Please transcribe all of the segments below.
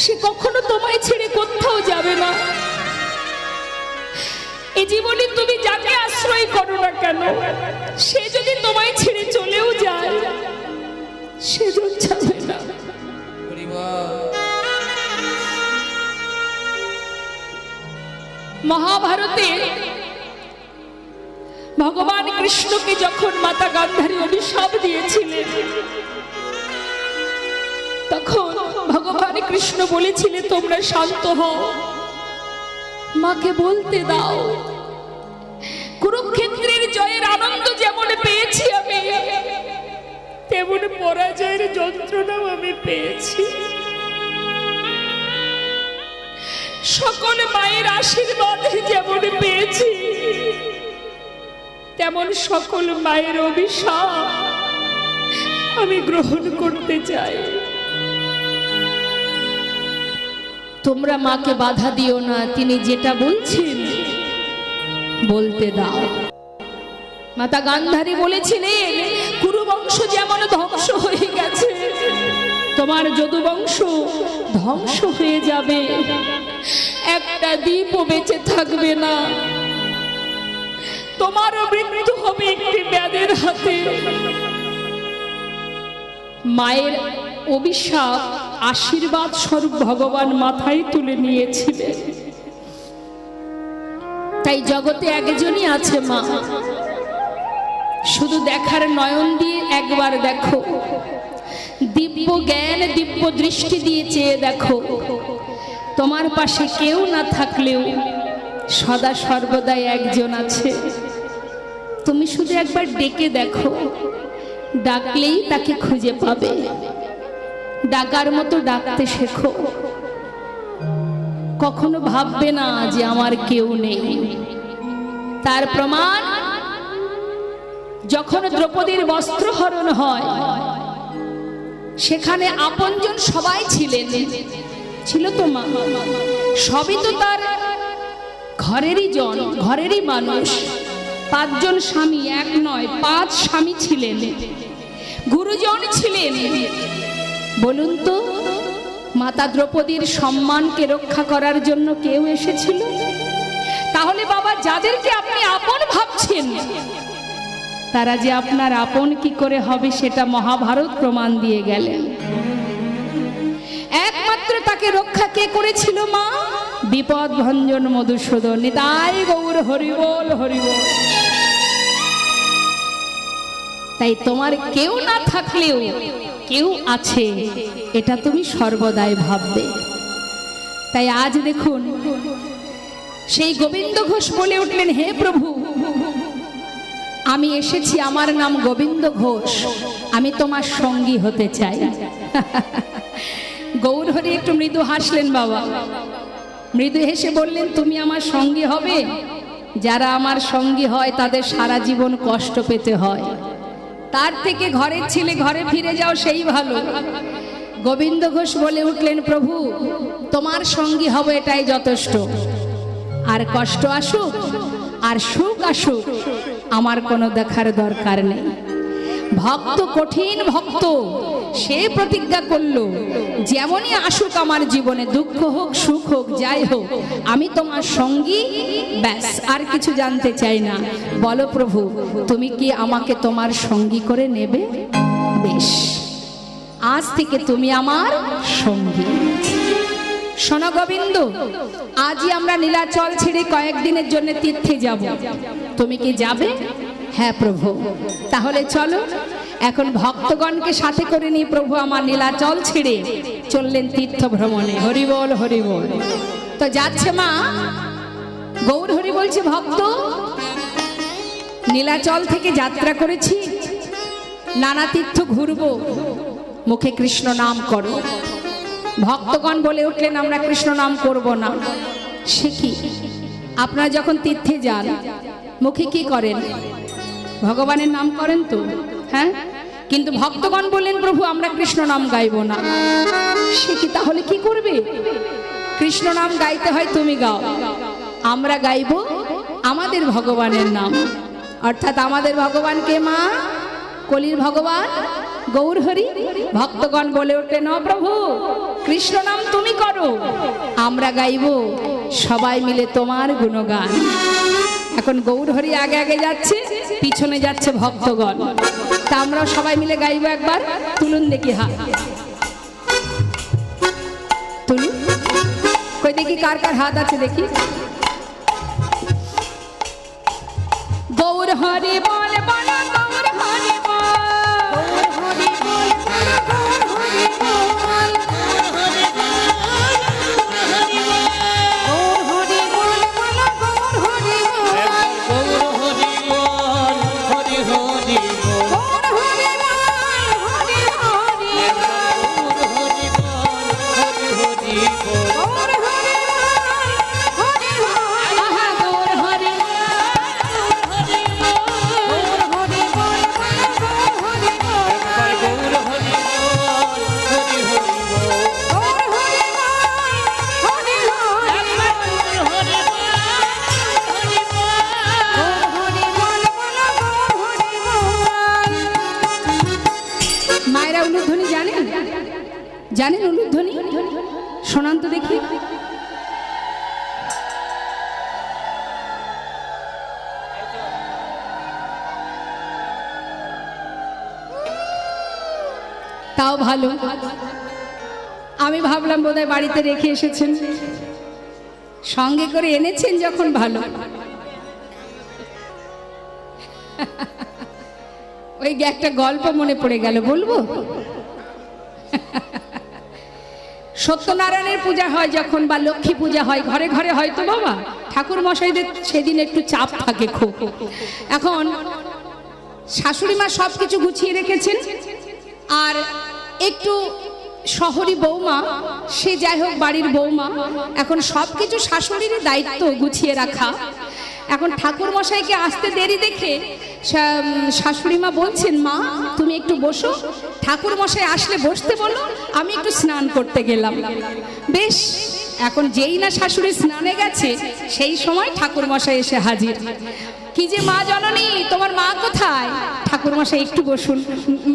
সে কখনো তোমায় ছেড়ে কোথাও যাবে না। এই জীবনে তুমি যাকে আশ্রয় করো না কেন, সে যদি তোমায় ছেড়ে চলেও যায়, সে যাবে না। মহাভারতে ভগবান কৃষ্ণকে যখন মাতা গান্ধারী অভিশাপ দিয়েছিলেন, তখন ভগবান কৃষ্ণ বলেছিলেন, তোমরা শান্ত হও, মাকে বলতে দাও। কুরুক্ষেত্রের জয়ের আনন্দ যেমন পেয়েছি আমি, তেমন পরাজয়ের যন্ত্রণাও আমি পেয়েছি। সকল মায়ের আশীর্বাদ যেমন পেয়েছি, তেমন সকল মায়ের অভিশাপ আমি গ্রহণ করতে চাই। তোমরা মাকে বাধা দিও না, তিনি যেটা বলছেন বলতে দাও। মাতা গান্ধারী বলেছিলেন, কুরুবংশ যেমন ধ্বংস হয়ে গেছে, তোমার যদুবংশ ধ্বংস হয়ে যাবে, একটা দ্বীপও বেঁচে থাকবে না, তোমারও মৃত্যু হবে একটি ব্যাধের হাতে। মায়ের অভিশাপ আশীর্বাদ স্বরূপ ভগবান মাথায় তুলে নিয়েছিলেন। তাই জগতে একজনই আছে মা, শুধু দেখার নয়ন দিয়ে একবার দেখো, দিব্য জ্ঞান দিব্য দৃষ্টি দিয়ে চেয়ে দেখো। তোমার পাশে কেউ না থাকলেও সদা সর্বদাই একজন আছে। তুমি শুধু একবার ডেকে দেখো, ডাকলেই তাকে খুঁজে পাবে। ডাকার মতো ডাকতে শেখো। কখনো ভাববে না যে আমার কেউ নেই। তার প্রমাণ, যখন দ্রৌপদীর বস্ত্রহরণ হয়, সেখানে আপনজন সবাই ছিলেন, ছিল তো মা, সবই তো তার ঘরেরই জন, ঘরেরই মানুষ। 5 জন স্বামী, এক নয় 5 স্বামী ছিলেন, গুরুজন ছিলেন। বলুন তো, মাতা দ্রৌপদীর সম্মানকে রক্ষা করার জন্য কেউ এসেছিল? তাহলে বাবা, যাদেরকে আপনি আপন ভাবছেন, তারা যে আপনার আপন কি করে হবে, সেটা মহাভারত প্রমাণ দিয়ে গেলেন। একমাত্র তাকে রক্ষা কে করেছিল? মা। বিপদ ভঞ্জন মধুসূদন। নিতাই গৌর হরিবোল হরিবোল। তাই তোমার কেউ না থাকলেও কেউ আছে, এটা তুমি সর্বদাই ভাববে। তাই আজ দেখুন, সেই গোবিন্দ ঘোষ বলে উঠলেন, হে প্রভু, আমি এসেছি, আমার নাম গোবিন্দ ঘোষ, আমি তোমার সঙ্গী হতে চাই। গৌর হরি একটু মৃদু হাসলেন বাবা, মৃদু হেসে বললেন, তুমি আমার সঙ্গী হবে? যারা আমার সঙ্গী হয় তাদের সারা জীবন কষ্ট পেতে হয়, তার থেকে ঘরের ছেলে ঘরে ফিরে যাও, সেই ভালো। গোবিন্দ ঘোষ বলে উঠলেন, প্রভু, তোমার সঙ্গী হবে এটাই যথেষ্ট। আর কষ্ট আসুক আর সুখ আসুক, আমার কোনো দেখার দরকার নেই। ভক্ত, কঠিন ভক্ত, সে প্রতিজ্ঞা করলো, যেমনই আসুক আমার জীবনে, দুঃখ হোক সুখ হোক যাই হোক, আমি তোমার সঙ্গী, ব্যাস, আর কিছু জানতে চাই না। বলো প্রভু, তুমি কি আমাকে তোমার সঙ্গী করে নেবে? বেশ, আজ থেকে তুমি আমার সঙ্গী। শোনো গোবিন্দ, আজই আমরা নীলাচল ছেড়ে কয়েকদিনের জন্য তীর্থে যাব, তুমি কি যাবে? হ্যাঁ প্রভু। তাহলে চলো, এখন ভক্তগণকে সাথে করে নিয়ে প্রভু আমার নীলাচল ছেড়ে চললেন তীর্থ ভ্রমণে। হরিবোল হরিবোল। তো যাচ্ছে মা, গৌর হরি বলছে, ভক্ত, নীলাচল থেকে যাত্রা করেছি, নানা তীর্থ ঘুরবো, মুখে কৃষ্ণ নাম করো। ভক্তগণ বলে উঠলেন, আমরা কৃষ্ণ নাম করব না। সে কি, আপনারা যখন তীর্থে যান মুখে কি করেন? ভগবানের নাম করেন তো, হ্যাঁ? কিন্তু ভক্তগণ বললেন, প্রভু আমরা কৃষ্ণ নাম গাইব না। সে কি, তাহলে কি করবে? কৃষ্ণ নাম গাইতে হয় তুমি গাও, আমরা গাইব আমাদের ভগবানের নাম। অর্থাৎ আমাদের ভগবান কে মা? কলির ভগবান গৌর হরি। ভক্তগণ বলে ওঠে না প্রভু, কৃষ্ণ নাম তুমি করো, আমরা গাইব সবাই মিলে তোমার গুণগান। এখন গৌর হরি আগে আগে যাচ্ছে, পিছনে যাচ্ছে ভক্তগণ। তা আমরা সবাই মিলে গাইব একবার, তুলুন দেখি হাত, তুলুন, কই দেখি কার কার হাত আছে দেখি। গৌর হরি বল বল, গৌর হরি জানেন উলুধ্বনি? শোনান তো দেখি। তাও ভালো, আমি ভাবলাম বোধহয় বাড়িতে রেখে এসেছেন, সঙ্গে করে এনেছেন যখন ভালো। ওই একটা গল্প মনে পড়ে গেল, বলবো? সত্যনারায়ণের পূজা হয় যখন, বা লক্ষ্মী পূজা হয়, ঘরে ঘরে হয়তো বাবা ঠাকুর মশাইদের সেদিন একটু চাপ থাকে খুব। এখন শাশুড়ি মা সব কিছু গুছিয়ে রেখেছেন, আর একটু শহরী বৌমা, সে যাই হোক বাড়ির বৌমা, এখন সব কিছু শাশুড়ির দায়িত্ব গুছিয়ে রাখা। এখন ঠাকুর মশাইকে আসতে দেরি দেখে শাশুড়ি মা বলছেন, মা তুমি একটু বসো, ঠাকুর মশাই আসলে বসতে বলো, আমি একটু স্নান করতে গেলাম। বেশ, এখন যেই না শাশুড়ি স্নানে গেছে, সেই সময় ঠাকুর মশাই এসে হাজির। কি যে মা জননী, তোমার মা কোথায়? ঠাকুর মশাই একটু বসুন,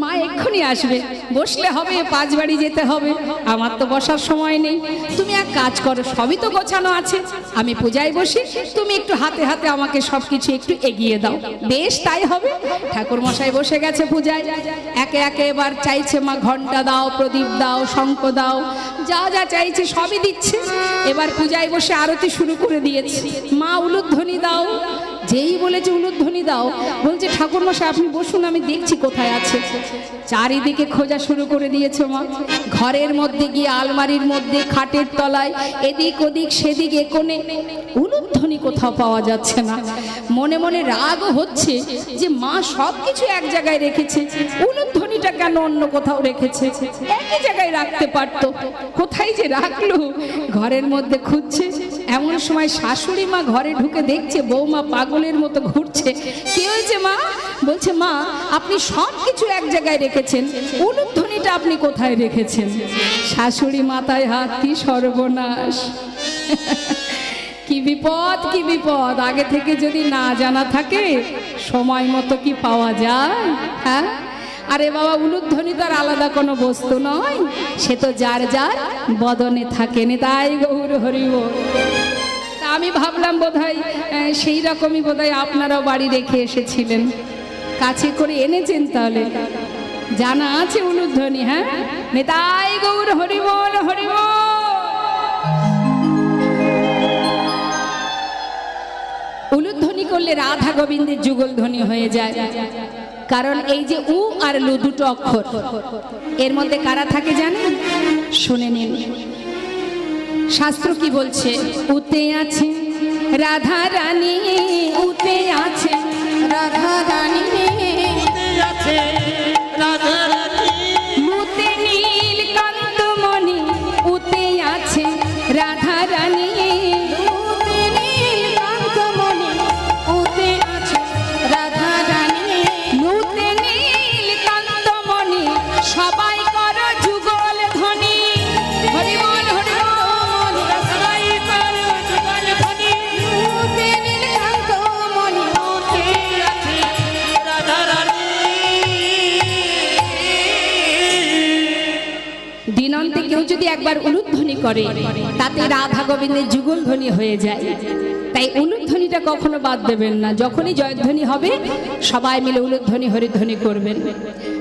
মা এক্ষুনি আসবে। বসলে হবে, পাঁচ বাড়ি যেতে হবে, আমার তো বসার সময় নেই। তুমি এক কাজ করো, সবই তো গোছানো আছে, আমি পূজায় বসি, তুমি একটু হাতে হাতে আমাকে সবকিছু একটু এগিয়ে দাও। বেশ তাই হবে। ঠাকুর মশাই বসে গেছে পূজায়, একে একে এবার চাইছে মা ঘন্টা দাও, প্রদীপ দাও, শঙ্খ দাও, যা যা চাইছে সবই দিচ্ছে। এবার পূজায় বসে আরতি শুরু করে দিয়েছে। মা উলুধ্বনি দাও, যেই বলেছে উলুধ্বনি দাও, বলছে ঠাকুর মশাই আপনি বসুন, আমি দেখছি কোথায় আছে। চারিদিকে খোঁজা শুরু করে দিয়েছে মা, ঘরের মধ্যে গিয়ে, আলমারির মধ্যে, খাটের তলায়, এদিক ওদিক সেদিক কোণে, উলুধ্বনি কোথাও পাওয়া যাচ্ছে না। মনে মনে রাগও হচ্ছে যে মা সব কিছু এক জায়গায় রেখেছে, উলুধ্বনিটা কেন অন্য কোথাও রেখেছে? একই জায়গায় রাখতে পারতো, কোথায় যে রাখলো? ঘরের মধ্যে খুঁজছে। এমন সময় শাশুড়ি মা ঘরে ঢুকে দেখছে বৌমা পাগলের মতো ঘুরছে। কি হয়েছে মা? বলছে মা আপনি সব কিছু এক জায়গায় রেখেছেন, উলুধ্বনিটা আপনি কোথায় রেখেছেন? শাশুড়ি মাথায় হাত, কি সর্বনাশ, কি বিপদ, কি বিপদ। আগে থেকে যদি না জানা থাকে, সময় মতো কি পাওয়া যায়? হ্যাঁ, আরে বাবা, উলুধ্বনি তার আলাদা কোনো বস্তু নয়, সে তো যার যার বদনে থাকে। তাই গৌর হরি বল। আমি ভাবলাম বোধহয় সেই রকমই বোধহয় আপনারাও বাড়ি রেখে এসেছিলেন, কাছে করে এনেছেন, তাহলে জানা আছে উলুধ্বনি। হ্যাঁ, নেতাই গৌর হরি বল, হরি বল। উলুধ্বনি করলে রাধা গোবিন্দের যুগল ধ্বনি হয়ে যায়, কারণ এই যে উ আর লু দুটো অক্ষর, এর মধ্যে কারা থাকে জানেন? শুনে নিন, শাস্ত্র কি বলছে? উতে আছে রাধা রানী, উতে আছে রাধা রানী, উতে আছে রাধা রানী, উতে নীল কান্তমণি, উতে আছে রাধা রানী, উতে নীল কান্তমণি, উতে আছে রাধা রানী, উতে নীল কান্তমণি, সবাই করো যুগল ধ্বনি। হরি বল, হরি বল, সবাই করো যুগল ধ্বনি। উতে নীল কান্তমণি, উতে আছে রাধা রানী। দিনান্তে কেউ যদি একবার উলুধ্বনি করে তাতে রাধা গোবিন্দের যুগল ধ্বনি হয়ে যায়। তাই উলুধ্বনিটা কখনো বাদ দেবেন না। যখনই জয়ধ্বনি হবে সবাই মিলে উলুধ্বনি হরিধ্বনি করবেন।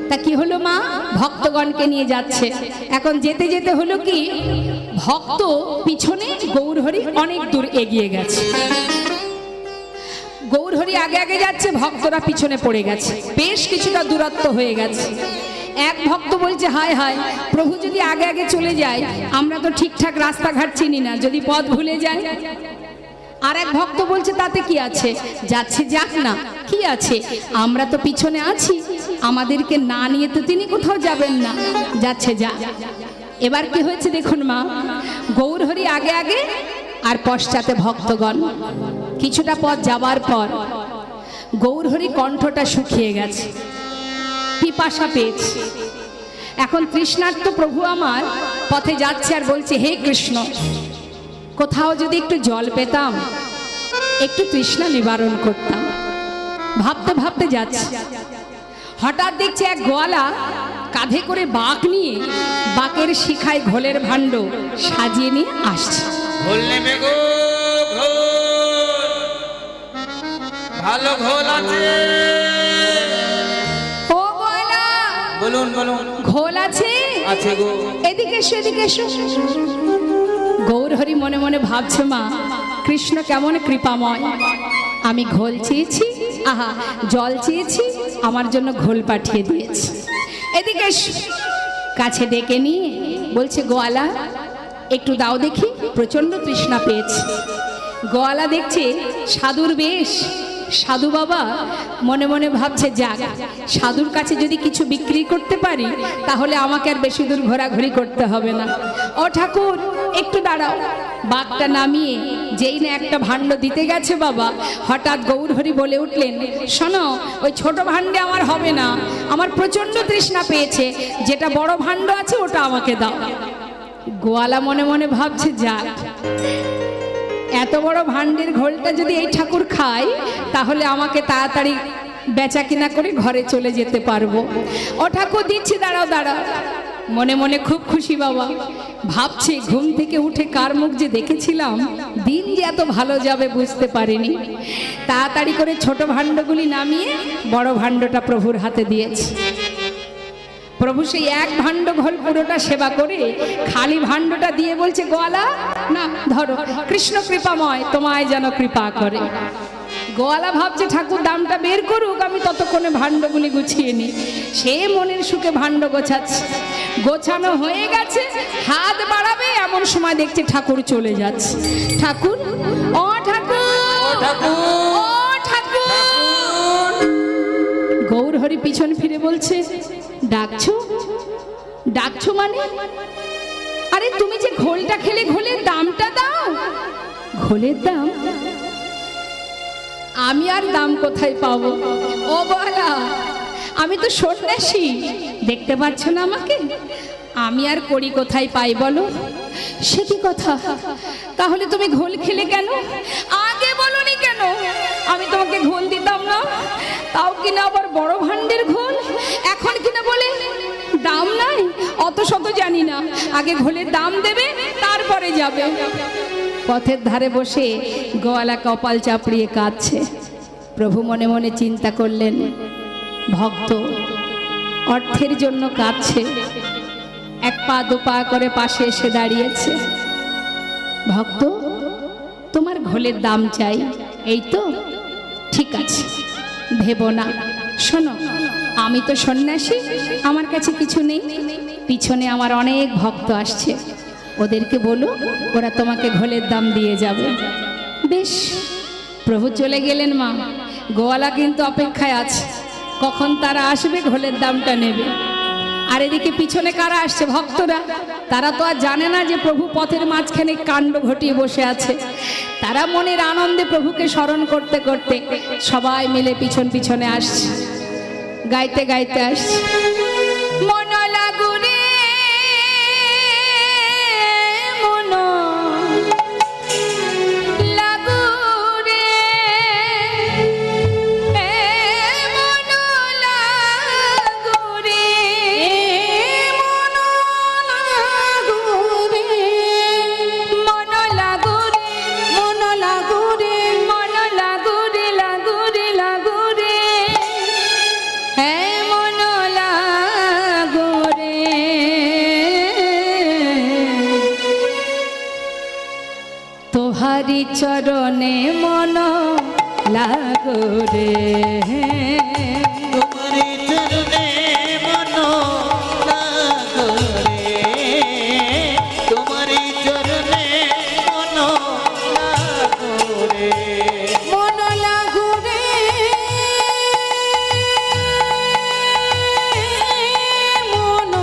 তা কি হলো মা, ভক্তগণকে নিয়ে যাচ্ছে। এখন যেতে যেতে হলো কি, ভক্ত পিছনে, গৌরহরি অনেক দূর এগিয়ে গেছে। গৌরহরি আগে আগে যাচ্ছে, ভক্তরা পিছনে পড়ে গেছে, বেশ কিছুটা দূরত্ব হয়ে গেছে। এক ভক্ত বলছে, হায় হায়, প্রভু যদি আগে আগে চলে যায়, আমরা তো ঠিকঠাক রাস্তাঘাট চিনি না, যদি পথ ভুলে যায়। আর এক ভক্ত বলছে, তাতে কি আছে, যাচ্ছে যাক না, কি আছে, আমরা তো পিছনে আছি, আমাদেরকে না নিয়ে তো তিনি কোথাও যাবেন না, যাচ্ছে যা। এবার কি হয়েছে দেখুন মা, গৌরহরি আগে আগে আর পশ্চাতে ভক্তগণ। কিছুটা পথ যাবার পর গৌরহরি কণ্ঠটা শুকিয়ে গেছে, পিপাসা পেয়েছে। এখন তৃষ্ণার্ত প্রভু আমার পথে যাচ্ছে আর বলছে, হে কৃষ্ণ, কোথাও যদি একটু জল পেতাম, একটু তৃষ্ণা নিবারণ করতাম। ভাবতে ভাবতে যাচ্ছে, হঠাৎ দেখছে এক গোয়ালা কাঁধে করে বাঁক নিয়ে, বাঁকের শিখায় ঘোলের ভাণ্ড সাজিয়ে নিয়ে আসছে। ঘোল নেবে গো, ঘোল, ভালো ঘোল আছে। ও গোয়ালা, বলুন বলুন, ঘোল আছে? আছে গো। এদিকে এসো, এদিকে এসো। গৌরহরি মনে মনে ভাবছে, মা কৃষ্ণ কেমন কৃপাময়, আমি ঘোল চেয়েছি, আহা জল চেয়েছি, আমার জন্য ঘোল পাঠিয়ে দিয়েছে। এদিকে এসো। কাছে ডেকে নিয়ে বলছে, গোয়ালা একটু দাও দেখি, প্রচন্ড তৃষ্ণা পেয়েছে। গোয়ালা দেখছে সাধুর বেশ, সাধু বাবা মনে মনে ভাবছে, যাক, সাধুর কাছে যদি কিছু বিক্রি করতে পারি তাহলে আমাকে আর বেশি দূর ঘোরাঘুরি করতে হবে না। ও ঠাকুর একটু দাঁড়াও। বাঘটা নামিয়ে যেই না একটা ভাণ্ড দিতে গেছে বাবা, হঠাৎ গৌরহরি বলে উঠলেন, শোনো, ওই ছোট ভাণ্ডে আমার হবে না, আমার প্রচন্ড তৃষ্ণা পেয়েছে, যেটা বড় ভাণ্ড আছে ওটা আমাকে দাও। গোয়ালা মনে মনে ভাবছে, যাক, এত বড় ভাণ্ডের ঘোলটা যদি এই ঠাকুর খায় তাহলে আমাকে তাড়াতাড়ি বেচা কিনা করে ঘরে চলে যেতে পারবো। ও ঠাকুর দিচ্ছি, দাঁড়াও দাঁড়াও। মনে মনে খুব খুশি বাবা, ভাবছে ঘুম থেকে উঠে কার মুখ যে দেখেছিলাম, দিন যে এত ভালো যাবে বুঝতে পারিনি। তাড়াতাড়ি করে ছোট ভাণ্ডগুলি নামিয়ে বড় ভাণ্ডটা প্রভুর হাতে দিয়েছে। প্রভু সেই এক ভাণ্ড ঘোল পুরোটা সেবা করে খালি ভাণ্ডটা দিয়ে বলছে, গোয়ালা না ধরো, কৃষ্ণ কৃপাময়, তোমায় যেন কৃপা করে। গোয়ালা ভাবছে ঠাকুর দামটা বের করুক, আমি ততক্ষণে ভাণ্ডগুলি গুছিয়ে নিই। সে মনের সুখে ভাণ্ড গোছাচ্ছে, গোছানো হয়ে গেছে, হাত বাড়াবে এমন সময় দেখছে ঠাকুর চলে যাচ্ছে। ঠাকুর, ও ঠাকুর, ও ঠাকুর। গৌরহরি পিছন ফিরে বলছে, ডাকছো? ডাকছো মানে? আরে তুমি যে ঘোলটা খেলে, ঘোলের দামটা দাও। ঘোলের দাম? আমি আর দাম কোথায় পাবো? ও বলা, আমি তো সন্ন্যাসী, দেখতে পাচ্ছ না আমাকে, আমি আর করি কোথায় পাই বলো? সে কি কথা, তাহলে তুমি ঘোল খেলে কেন? আগে বলনি কেন? আমি তোমাকে ঘোল দিতাম না, তাও কিনা আবার বড় ভাণ্ডের ঘোল, এখন কিনা বলে দাম নাই। অত শত জানি না, আগে ঘোলের দাম দেবে তারপরে যাবে। পথের ধারে বসে গোয়ালা কপাল চাপড়িয়ে কাঁদছে। প্রভু মনে মনে চিন্তা করলেন, ভক্ত অর্থের জন্য কাঁদছে, এক পা দু পা করে পাশে এসে দাঁড়িয়েছে। ভক্ত, তোমার ঘোলের দাম চাই, এই তো ঠিক আছে, ভেবো না। শোনো, আমি তো সন্ন্যাসী, আমার কাছে কিছু নেই, পিছনে আমার অনেক ভক্ত আসছে, ওদেরকে বলো, ওরা তোমাকে ঘোলের দাম দিয়ে যাবে। বেশ। প্রভু চলে গেলেন মা, গোয়ালা কিন্তু অপেক্ষায় আছে, কখন তারা আসবে, ঘোলের দামটা নেবে। আর এদিকে পিছনে কারা আসছে? ভক্তরা। তারা তো আর জানে না যে প্রভু পথের মাঝখানে কাণ্ড ঘটিয়ে বসে আছে। তারা মনের আনন্দে প্রভুকে স্মরণ করতে করতে সবাই মিলে পিছন পিছনে আসছে, গাইতে গাইতে আসছে। মন লাগুরে, মন লাগুরে, মন লাগুরে, মন তোমারি চরণে মন লাগো রে, তোমারি চরণে মন লাগো রে, তোমারি চরণে মন লাগো রে, মন লাগো রে, মন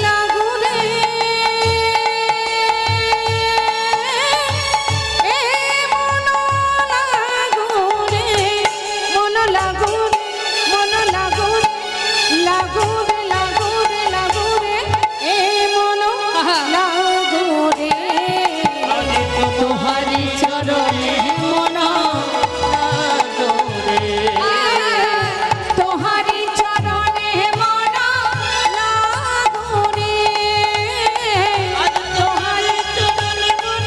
লাগো রে, মন লাগো রে, মন লাগো রে, লাগো রে, লাগো রে, লাগো রে, মন লাগো রে, তোহারি চরণে মন লাগো রে, তোহারি চরণে মন লাগো রে, তোমারি চরণে মন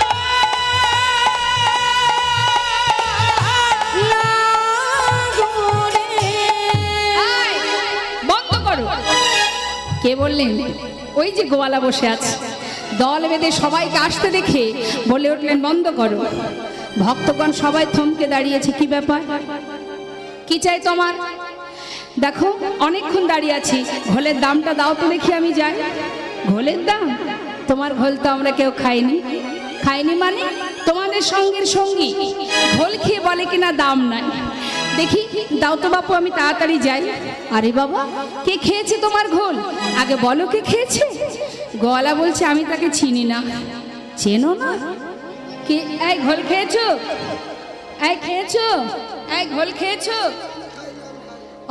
লাগো রে। বন্ধ করো। কে বললেন? ওই যে গোয়ালা বসে আছে, দল বেঁধে সবাইকে আসতে দেখে বলে উঠলেন বন্ধ করো। ভক্তগণ সবাই থমকে দাঁড়িয়েছে, কি ব্যাপার, কি চাই তোমার? দেখো অনেকক্ষণ দাঁড়িয়ে আছি, ঘোলের দামটা দাও তো দেখি আমি যাই। ঘোলের দাম? তোমার ঘোল তো আমরা কেউ খাইনি। খাইনি মানে তোমাদের সঙ্গের সঙ্গী ঘোল খেয়ে বলে কিনা দাম নাই। দেখি দাও তো বাপু, আমি তাড়াতাড়ি যাই। আরে বাবা, কে খেয়েছে তোমার ঘোল? আগে বলো কে খেয়েছে। গলা বলছে আমি তাকে চিনি না। চেনো না? কে? এই ঘোল খেয়েছো? এই খেয়েছো? এই ঘোল খেয়েছো?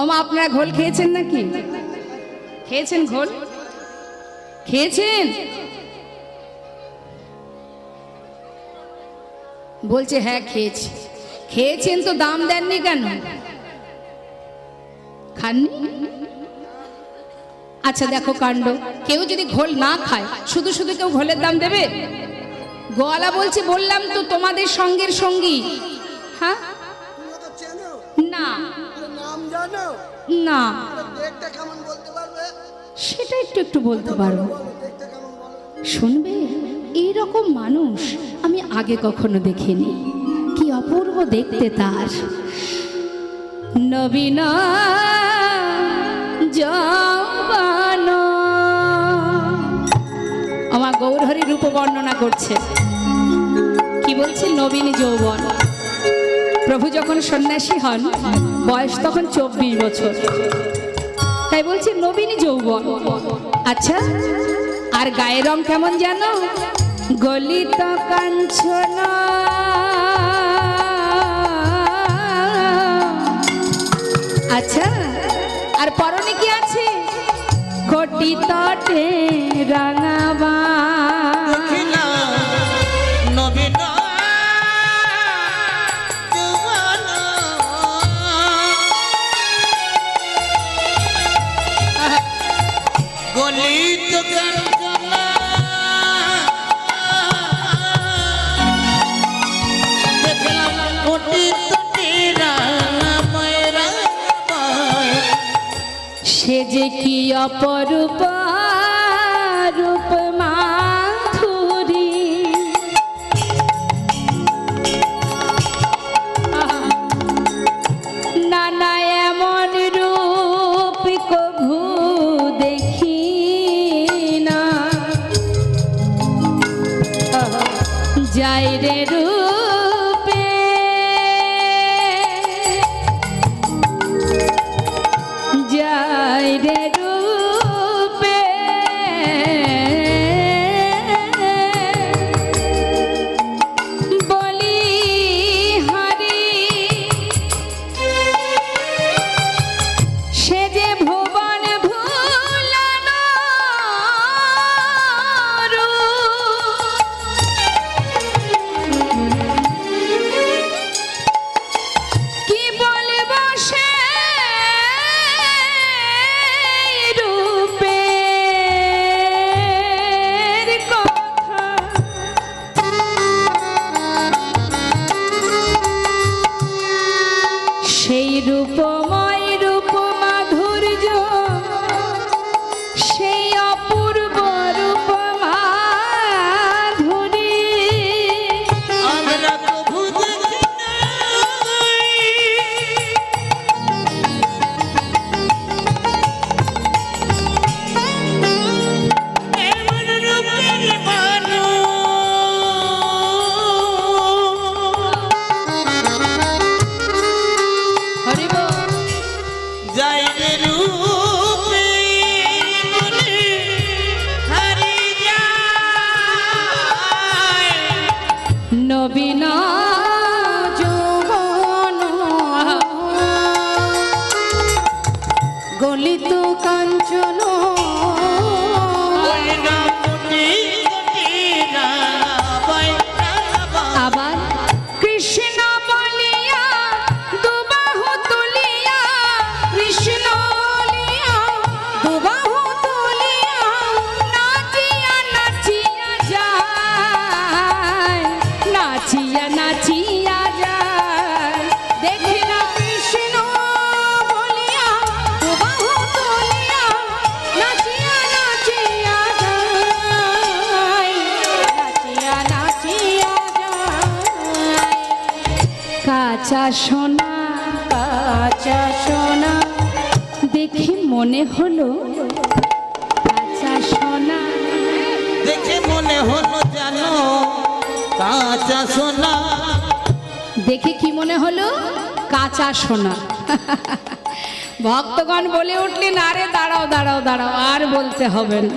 ওমা আপনারা ঘোল খেয়েছেন নাকি? খেয়েছেন ঘোল? খেয়েছেন? বলছে হ্যাঁ খেয়েছি। খেয়েছেন তো দাম দেননি কেন? খাননি? আচ্ছা দেখো কাণ্ড, কেউ যদি ঘোল না খায় শুধু শুধু কেউ ঘোলের দাম দেবে? গোয়ালা বলছে বললাম তো তোমাদের সঙ্গের সঙ্গী। হ্যাঁ তুমিও তো চেনো, না আরে নাম জানো, না আরে দেখতে কেমন বলতে পারবে? সেটা একটু একটু বলতে পারবো। বলো দেখতে কেমন বলো। শুনবে, এইরকম মানুষ আমি আগে কখনো দেখিনি। কি অপূর্ব দেখতে তার। নবীন যৌবন, আমার গৌরহরি রূপ বর্ণনা করছে। কি বলছে? নবীন যৌবন। প্রভু যখন সন্ন্যাসী হন বয়স তখন 24 বছর, তাই বলছে নবীন যৌবন। আচ্ছা, আর গায়ের রং কেমন জানো? গলিত কাঞ্চন, আচ্ছা আর পরনে কি আছে? কোটি তটে রাঙাবা। দেখিলা নবীন যৌবন, গলিত কাঞ্চন, দেখিলাম কোটি তটে রাঙাময় রাঙাময়, সে যে কি অপরূপ রূপ মাধুরী, নানা এমন রূপ কভু দেখি না, যাই রে রূপে যাই রে রূপে, বলি হরি সে যে ভুবন ভুলানো রূপ, কাঁচা সোনা কাঁচা সোনা দেখে মনে হলো কাঁচা সোনা। দেখে মনে হলো জানো কাঁচা সোনা। দেখে কি মনে হলো কাঁচা সোনা। ভক্তগণ বলে উঠলেন, আরে দাঁড়াও দাঁড়াও দাঁড়াও, আর বলতে হবে না,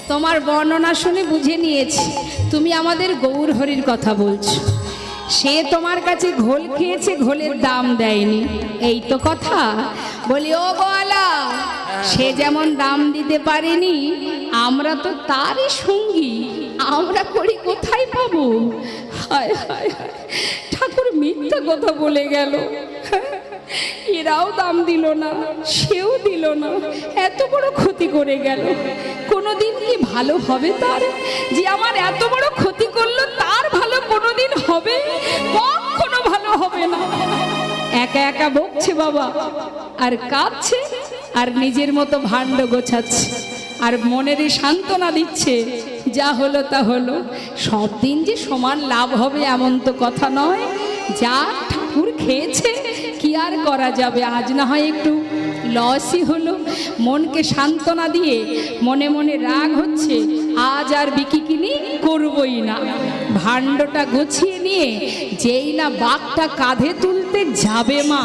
তোমার বর্ণনা শুনে বুঝে নিয়েছি তুমি আমাদের গৌর হরির কথা বলছো। সে তোমার কাছে ঘোল খেয়েছে, ঘোলের দাম দেয়নি, এই তো কথা। বলি ও গোয়ালা, সে যেমন দাম দিতে পারেনি, আমরা তো তারই সঙ্গী, আমরা করি কোথায় পাবো? হায় হায় হায়, ঠাকুর মিথ্যা কথা বলে গেল। এরাও দাম দিল না, সেও দিল না, এত বড় ক্ষতি করে গেল। কোনোদিন কি ভালো হবে তার? যে আমার এত বড় ক্ষতি করলো, তার ভালো কোনোদিন হবে? কখনো ভালো হবে না। একা একা বকছে বাবা, আর কাঁদছে, আর নিজের মতো ভাণ্ড গোছাচ্ছে, আর মনেরই সান্ত্বনা দিচ্ছে, যা হলো তা হলো। সব দিন যে সমান লাভ হবে এমন তো কথা নয়। যা ঠাকুর খেয়েছে কি আর করা যাবে, আজ না হয় একটু লসই হলো। মনকে সান্ত্বনা দিয়ে মনে মনে রাগ হচ্ছে, আজ আর বিকি কিনি করবই না। ভাণ্ডটা গুছিয়ে নিয়ে যেই না বাঘটা কাঁধে তুলতে যাবে মা,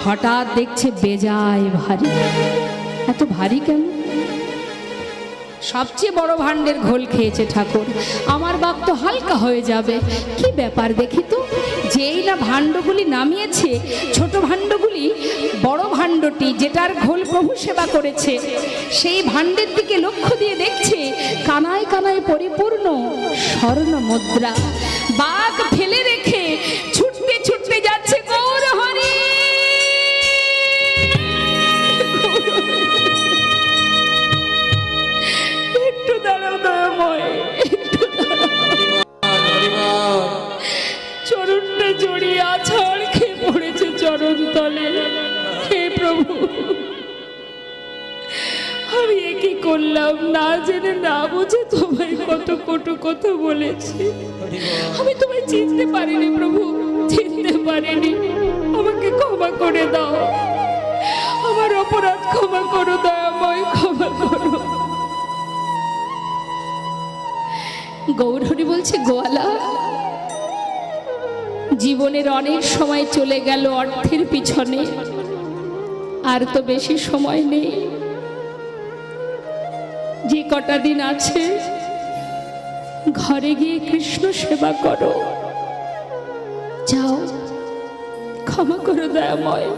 হঠাৎ দেখছে বেজায় ভারী। এত ভারী কেন? সবচেয়ে বড় ভাণ্ডের ঘোল খেয়েছে ঠাকুর, আমার বাঘ তো হালকা হয়ে যাবে। কি ব্যাপার দেখি তো। যেই না ভাণ্ডগুলি নামিয়েছে, ছোট ভাণ্ডগুলি বড় ভাণ্ডটি যেটার ঘোল প্রভু সেবা করেছে, সেই ভাণ্ডের দিকে লক্ষ্য দিয়ে দেখছে কানায় কানায় পরিপূর্ণ স্বর্ণ মুদ্রা। বাঘ ফেলে রেখে ছুটতে ছুটতে যাচ্ছে গৌর হরি। একটু দাঁড়াও দয়াময়, একটু দাঁড়াও। চরণটা জড়িয়ে আছাড় খেয়ে পড়েছে চরণ তলে। হে প্রভু, আমি এ কি করলাম? না জেনে না বুঝে তোমায় কত কটু কথা বলেছি। আমি তোমায় চিনতে পারিনি প্রভু, চিনতে পারিনি। আমাকে ক্ষমা করে দাও, আমার অপরাধ ক্ষমা করো দয়াময়, ক্ষমা করো। গৌর হরি বলছে, গোয়ালা, জীবনের অনেক সময় চলে গেল অর্থের পিছনে, আর তো বেশি সময় নেই। যে কটা দিন আছে ঘরে গিয়ে কৃষ্ণ সেবা করো। যাও, ক্ষমা করো দয়াময়,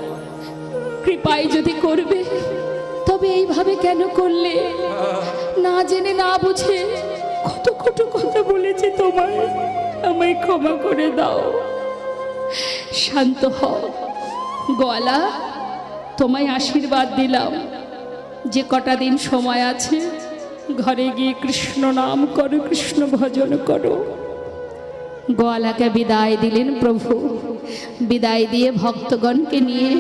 কৃপায় যদি করবে তবে এইভাবে কেন করলে? না জেনে না বুঝে কত কটু কথা বলেছে তোমায়, আমায় ক্ষমা করে দাও। শান্ত হও গোয়ালা, তোমায় আশীর্বাদ দিলাম, যে কটা দিন সময় আছে ঘরে গিয়ে কৃষ্ণ নাম করো, কৃষ্ণ ভজন করো। গোয়ালাকে বিদায় দিলেন প্রভু। বিদায় দিয়ে ভক্তগণকে নিয়ে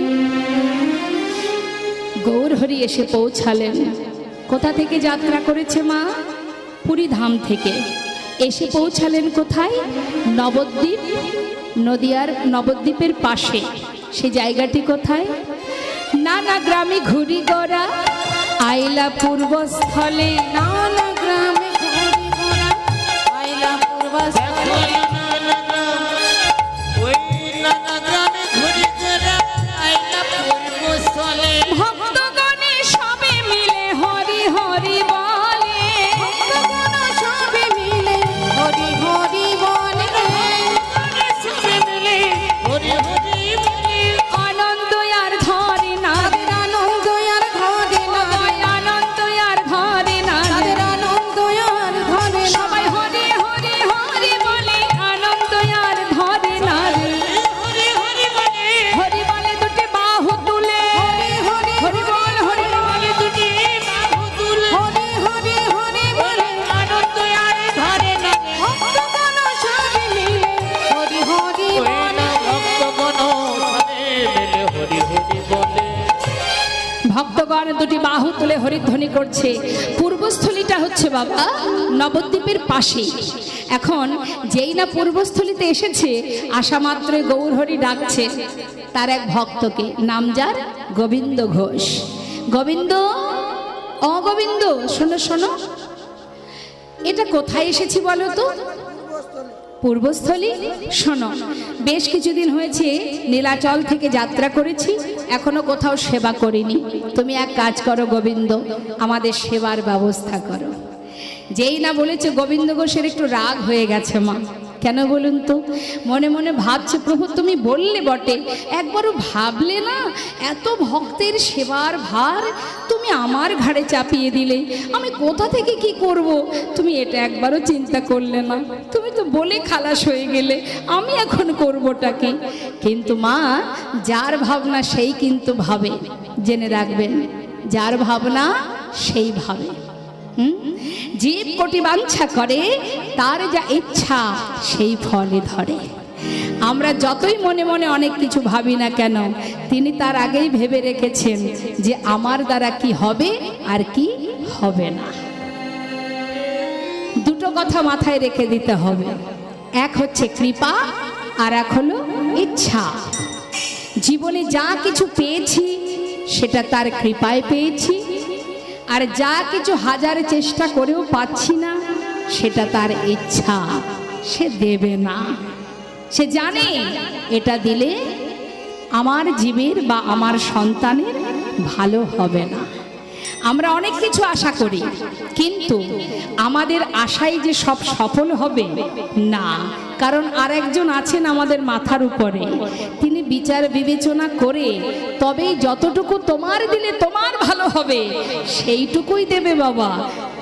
গৌর হরি এসে পৌঁছালেন। কোথা থেকে যাত্রা করেছে মা? পুরী ধাম থেকে। এসে পৌঁছালেন কোথায়? নবদ্বীপ, নদিয়ার নবদ্বীপের পাশে। সে জায়গাটি কোথায়? নানা গ্রামে ঘুরি গোরা আইলা পূর্বস্থলে। নানা গ্রামে ঘুরি গোরা আইলা পূর্বস্থলে। ওই নানা গ্রামে ঘুরি গোরা আইলা পূর্বস্থলে। ভক্তগণে সবে মিলে হরি হরি বলে। ভক্তগণ সবে মিলে হরি হরি বলে। সবে মিলে হরি হরি বলে। আনন্দ আর ধরে না, আনন্দ আর ধরে না, আনন্দ আর ধরে না, আনন্দ আর ধরে না। সবাই হরি হরি হরি বলে, আনন্দ আর ধরে না। হরি হরি বলে, হরি বলে দুটি বাহু তুলে, হরি হরি হরি বল হরি বল দুটি বাহু তুলে। হরি হরি হরি বলে, আনন্দ আর ধরে না। ভক্তগণ সবে মিলে হরি হরি বলে। ভক্তগণ সবে মিলে হরি হরি বলে। ভক্তগণ দুটি বাহু তুলে হরিধ্বনি করছে। পূর্ব পূর্বস্থলীটা হচ্ছে বাবা নবদ্বীপের পাশে। এখন যেই না পূর্বস্থলীতে এসেছে, আসা মাত্র গৌরহরি ডাকছে তার এক ভক্তকে, নাম যার গোবিন্দ ঘোষ। গোবিন্দ, ও গোবিন্দ, শোনো শোনো, এটা কোথায় এসেছি বলো তো? পূর্বস্থলী। শোনো, বেশ কিছুদিন হয়েছে নীলাচল থেকে যাত্রা করেছি, এখনো কোথাও সেবা করিনি। তুমি এক কাজ করো গোবিন্দ, আমাদের সেবার ব্যবস্থা করো। যেই না বলেছে, গোবিন্দ ঘোষের একটু রাগ হয়ে গেছে মা। কেন বলুন তো? মনে মনে ভাবছে, প্রভু তুমি বললে বটে, একবারও ভাবলে না এত ভক্তের সেবার ভার তুমি আমার ঘাড়ে চাপিয়ে দিলে, আমি কোথা থেকে কি করব তুমি এটা একবারও চিন্তা করলে না। তুমি তো বলে খালাস হয়ে গেলে, আমি এখন করবোটা কি? কিন্তু মা, যার ভাবনা সেই কিন্তু ভাবে, জেনে রাখবেন, যার ভাবনা সেই ভাবে। জীব কোটি বাঞ্ছা করে, তার যা ইচ্ছা সেই ফলে ধরে। আমরা যতই মনে মনে অনেক কিছু ভাবি না কেন, তিনি তার আগেই ভেবে রেখেছেন যে আমার দ্বারা কি হবে আর কি হবে না। দুটো কথা মাথায় রেখে দিতে হবে, এক হচ্ছে কৃপা আর এক হলো ইচ্ছা। জীবনে যা কিছু পেয়েছি সেটা তার কৃপায় পেয়েছি, আর যা কিছু হাজার চেষ্টা করেও পাচ্ছি না সেটা তার ইচ্ছা, সে দেবে না। সে জানে এটা দিলে আমার জীবের বা আমার সন্তানের ভালো হবে না। আমরা অনেক কিছু আশা করি, কিন্তু আমাদের আশাই যে সব সফল হবে না। কারণ আরেকজন আছেন আমাদের মাথার উপরে, তিনি বিচার বিবেচনা করে তবেই যতটুকু তোমার দিলে তোমার ভালো হবে সেইটুকুই দেবে বাবা।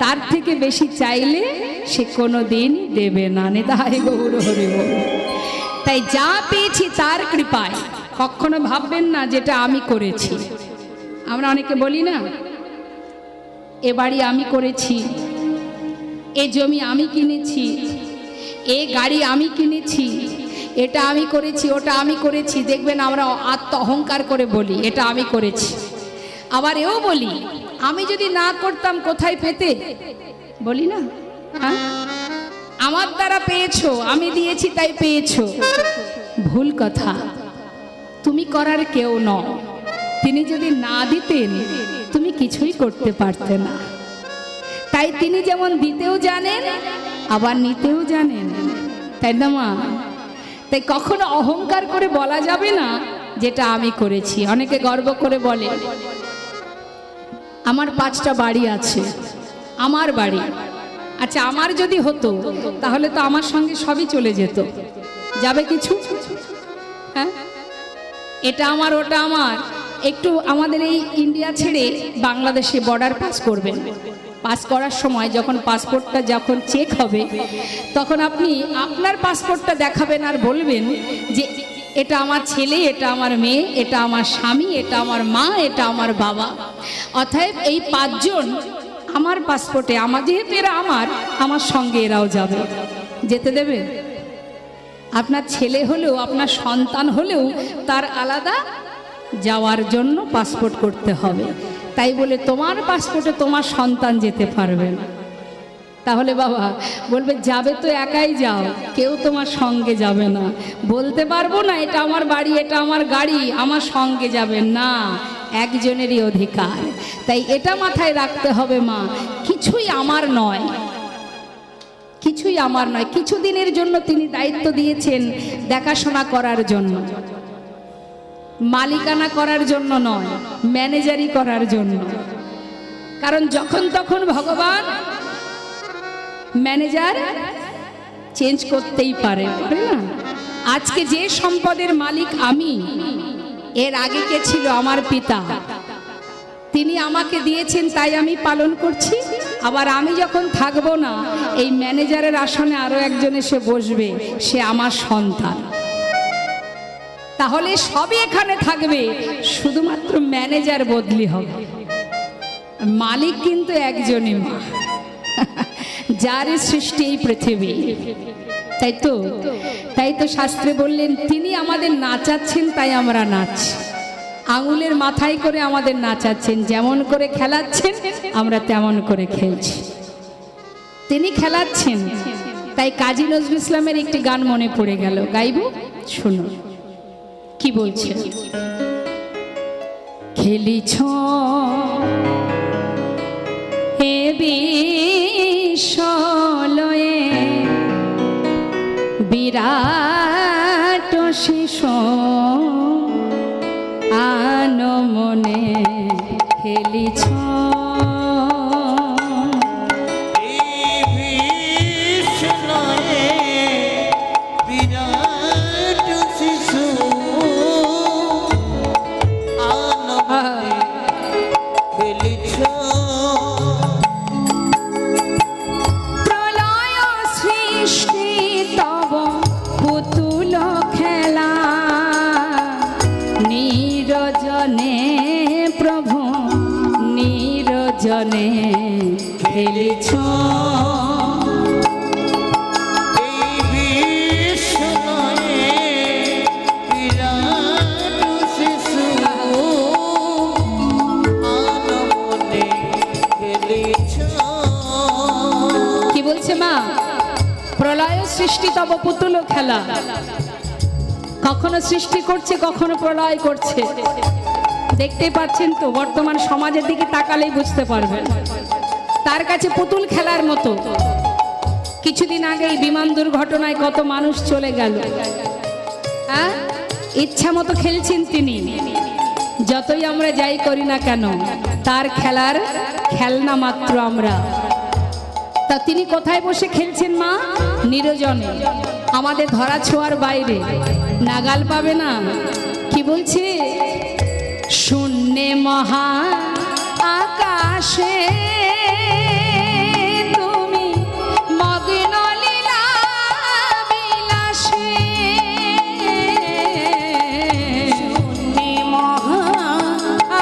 তার থেকে বেশি চাইলে সে কোনো দিন দেবে না। নিতাই গৌর হরি বল। তাই যা পেয়েছি তার কৃপায়, কখনো ভাববেন না যেটা আমি করেছি। আমরা অনেকে বলি না, এ বাড়ি আমি করেছি, এ জমি আমি কিনেছি, এ গাড়ি আমি কিনেছি, এটা আমি করেছি, ওটা আমি করেছি। দেখবেন আমরা আত্ম অহংকার করে বলি এটা আমি করেছি। আবার এও বলি, আমি যদি না করতাম কোথায় পেতে, বলি না? হ্যাঁ, আমার দ্বারা পেয়েছো, আমি দিয়েছি তাই পেয়েছো। ভুল কথা, তুমি করার কেউ নও। তিনি যদি না দিতেন তুমি কিছুই করতে পারতে না। তাই তিনি যেমন দিতেও জানেন আবার নিতেও জানেন, তাই না মা? তাই কখনো অহংকার করে বলা যাবে না যেটা আমি করেছি। অনেকে গর্ব করে বলে, আমার 5টা বাড়ি আছে, আমার বাড়ি। আচ্ছা, আমার যদি হতো তাহলে তো আমার সঙ্গে সবই চলে যেত, যাবে কিছু? হ্যাঁ, এটা আমার, ওটা আমার। একটু আমাদের এই ইন্ডিয়া ছেড়ে বাংলাদেশে বর্ডার পাস করবেন। পাস করার সময় যখন পাসপোর্টটা যখন চেক হবে, তখন আপনি আপনার পাসপোর্টটা দেখাবেন আর বলবেন যে এটা আমার ছেলে, এটা আমার মেয়ে, এটা আমার স্বামী, এটা আমার মা, এটা আমার বাবা। অতএব এই 5 জন আমার পাসপোর্টে, আমার যেহেতু এরা আমার সঙ্গে এরাও যাবে। যেতে দেবে? আপনার ছেলে হলেও, আপনার সন্তান হলেও তার আলাদা যাওয়ার জন্য পাসপোর্ট করতে হবে। তাই বলে তোমার পাসপোর্টে তোমার সন্তান যেতে পারবে না। তাহলে বাবা বলবে, যাবে তো একাই যাও, কেউ তোমার সঙ্গে যাবে না। বলতে পারবো না এটা আমার বাড়ি, এটা আমার গাড়ি, আমার সঙ্গে যাবে না, একজনেরই অধিকার। তাই এটা মাথায় রাখতে হবে মা, কিছুই আমার নয়, কিছুই আমার নয়। কিছুদিনের জন্য তিনি দায়িত্ব দিয়েছেন দেখাশোনা করার জন্য, মালিকানা করার জন্য নয়, ম্যানেজারি করার জন্য। কারণ যখন তখন ভগবান ম্যানেজার চেঞ্জ করতেই পারে, তাই না? আজকে যে সম্পদের মালিক আমি, এর আগে কে ছিল? আমার পিতা। তিনি আমাকে দিয়েছেন তাই আমি পালন করছি। আবার আমি যখন থাকবো না, এই ম্যানেজারের আসনে আরো একজন এসে বসবে, সে আমার সন্তান। তাহলে সবই এখানে থাকবে, শুধুমাত্র ম্যানেজার বদলি হবে, মালিক কিন্তু একজনই, মা, যার সৃষ্টি এই পৃথিবী। তাই তো শাস্ত্রে বললেন, তিনি আমাদের নাচাচ্ছেন তাই আমরা নাচছি। আঙুলের মাথায় করে আমাদের নাচাচ্ছেন, যেমন করে খেলাচ্ছেন আমরা তেমন করে খেলছি। তিনি খেলাচ্ছেন, তাই কাজী নজরুল ইসলামের একটি গান মনে পড়ে গেল, গাইব, শুনুন কি বলছে। খেলিছ হে বিশ্বলয়ে বিরাট শিশু আনমনে খেলিছ এই বিষ্ণয়ে বিরাট শিশু আনন্দে খেলিছ। প্রলয় সৃষ্টি তব পুতুল খেলা নিরজনে প্রভু নিরজনে খেলিছ এই বিষ্ণয়ে বিরাট শিশু আনন্দে খেলিছ। কি বলছে মা? প্রলয় সৃষ্টি তব পুতুল খেলা, কখনো সৃষ্টি করছে কখনো প্রলয় করছে। দেখতেই পাচ্ছেন তো, বর্তমান সমাজের দিকে তাকালেই বুঝতে পারবেন তার কাছে পুতুল খেলার মতো। কিছুদিন আগেই বিমান দুর্ঘটনায় কত মানুষ চলে গেল, হ্যাঁ, ইচ্ছা মতো খেলছেন তিনি। যতই আমরা যাই করি না কেন তার খেলার খেলনা মাত্র আমরা। তা তিনি কোথায় বসে খেলছেন মা? নিরজনে, আমাদের ধরা ছোঁয়ার বাইরে, নাগাল পাবে না। কি বলছে? শূন্যে মহা আকাশে তুমি মগ্ন লীলা বিলাসে, শূন্যে মহা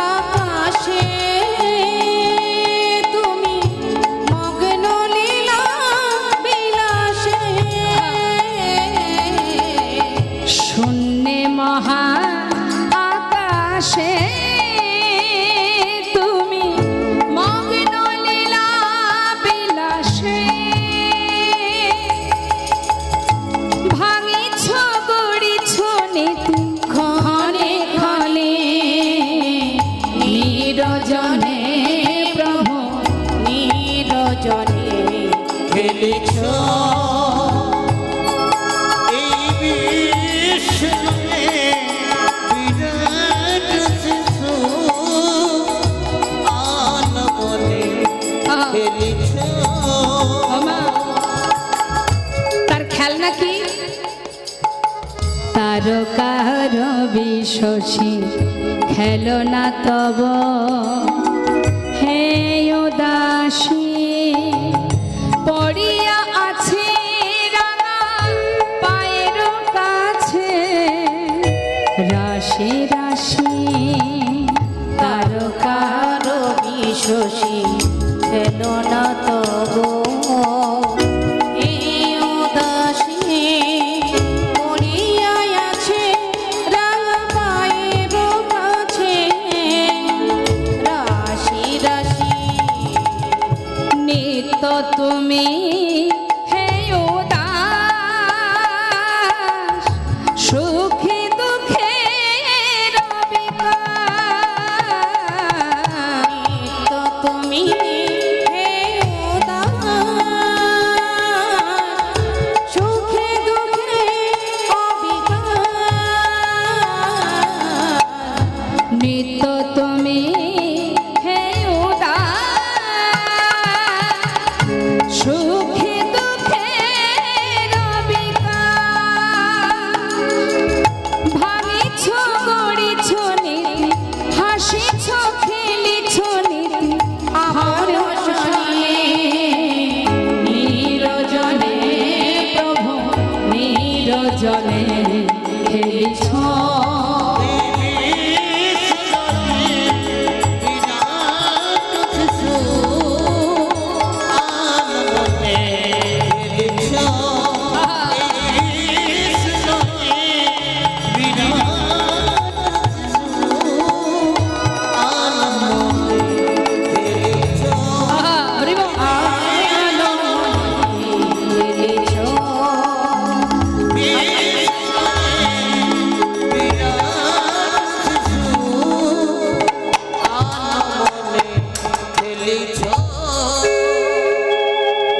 আকাশে তুমি মগ্ন লীলা বিলাসে। শূন্যে মহা আকাশে তুমি মগ্ন লীলা বিলাসে, ভাঙিছ গড়িছ নীতি ক্ষণে ক্ষণে নিরজনে প্রভু নিরজনে খেলিছ। এই বিষ্ণয়ে বিরাট শিশু আনমনে খেলিছ। আমা, তার খেলনা কি? তারকার বিশ্বসী খেলনা তব হে উদাসী, পড়িয়া আছে রাঙা পায়ের কাছে রাশি রাশি। তারকার বিশ্বসী খেলনা তব এই উদাসী, পড়িয়া আছে রাঙা পায়ের কাছে রাশি রাশি। নিত্য তুমি হে উদাস, সুখে দুঃখে নিত্য তুমি হে উদাস, সুখে দুঃখে অবিকার। নিত্য তুমি হে উদাস, সুখে দুঃখে ভাঙিছ গড়িছ নীতি, হাসিছ খেলিছ নীতি আহার শনে নিরজনে প্রভু নিরজনে খেলিছ।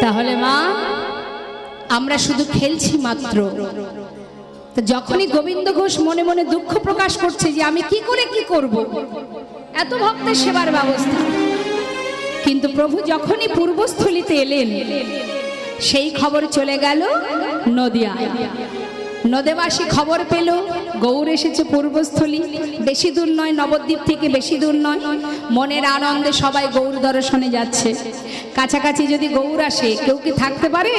তাহলে মা আমরা শুধু খেলছি মাত্র। তো যখনই গোবিন্দ ঘোষ মনে মনে দুঃখ প্রকাশ করছে যে আমি কি করে কি করব, এত ভক্তের সেবার ব্যবস্থা, কিন্তু প্রভু যখনই পূর্বস্থলিতে এলেন সেই খবর চলে গেল নদিয়ায়। নদেবাসী খবর পেল গৌর এসেছে পূর্বস্থলী, বেশি দূর নয়, নবদ্বীপ থেকে বেশি দূর নয়। মনের আনন্দে সবাই গৌর দর্শনে যাচ্ছে। কাছাকাছি যদি গৌর আসে কেউ কি থাকতে পারে?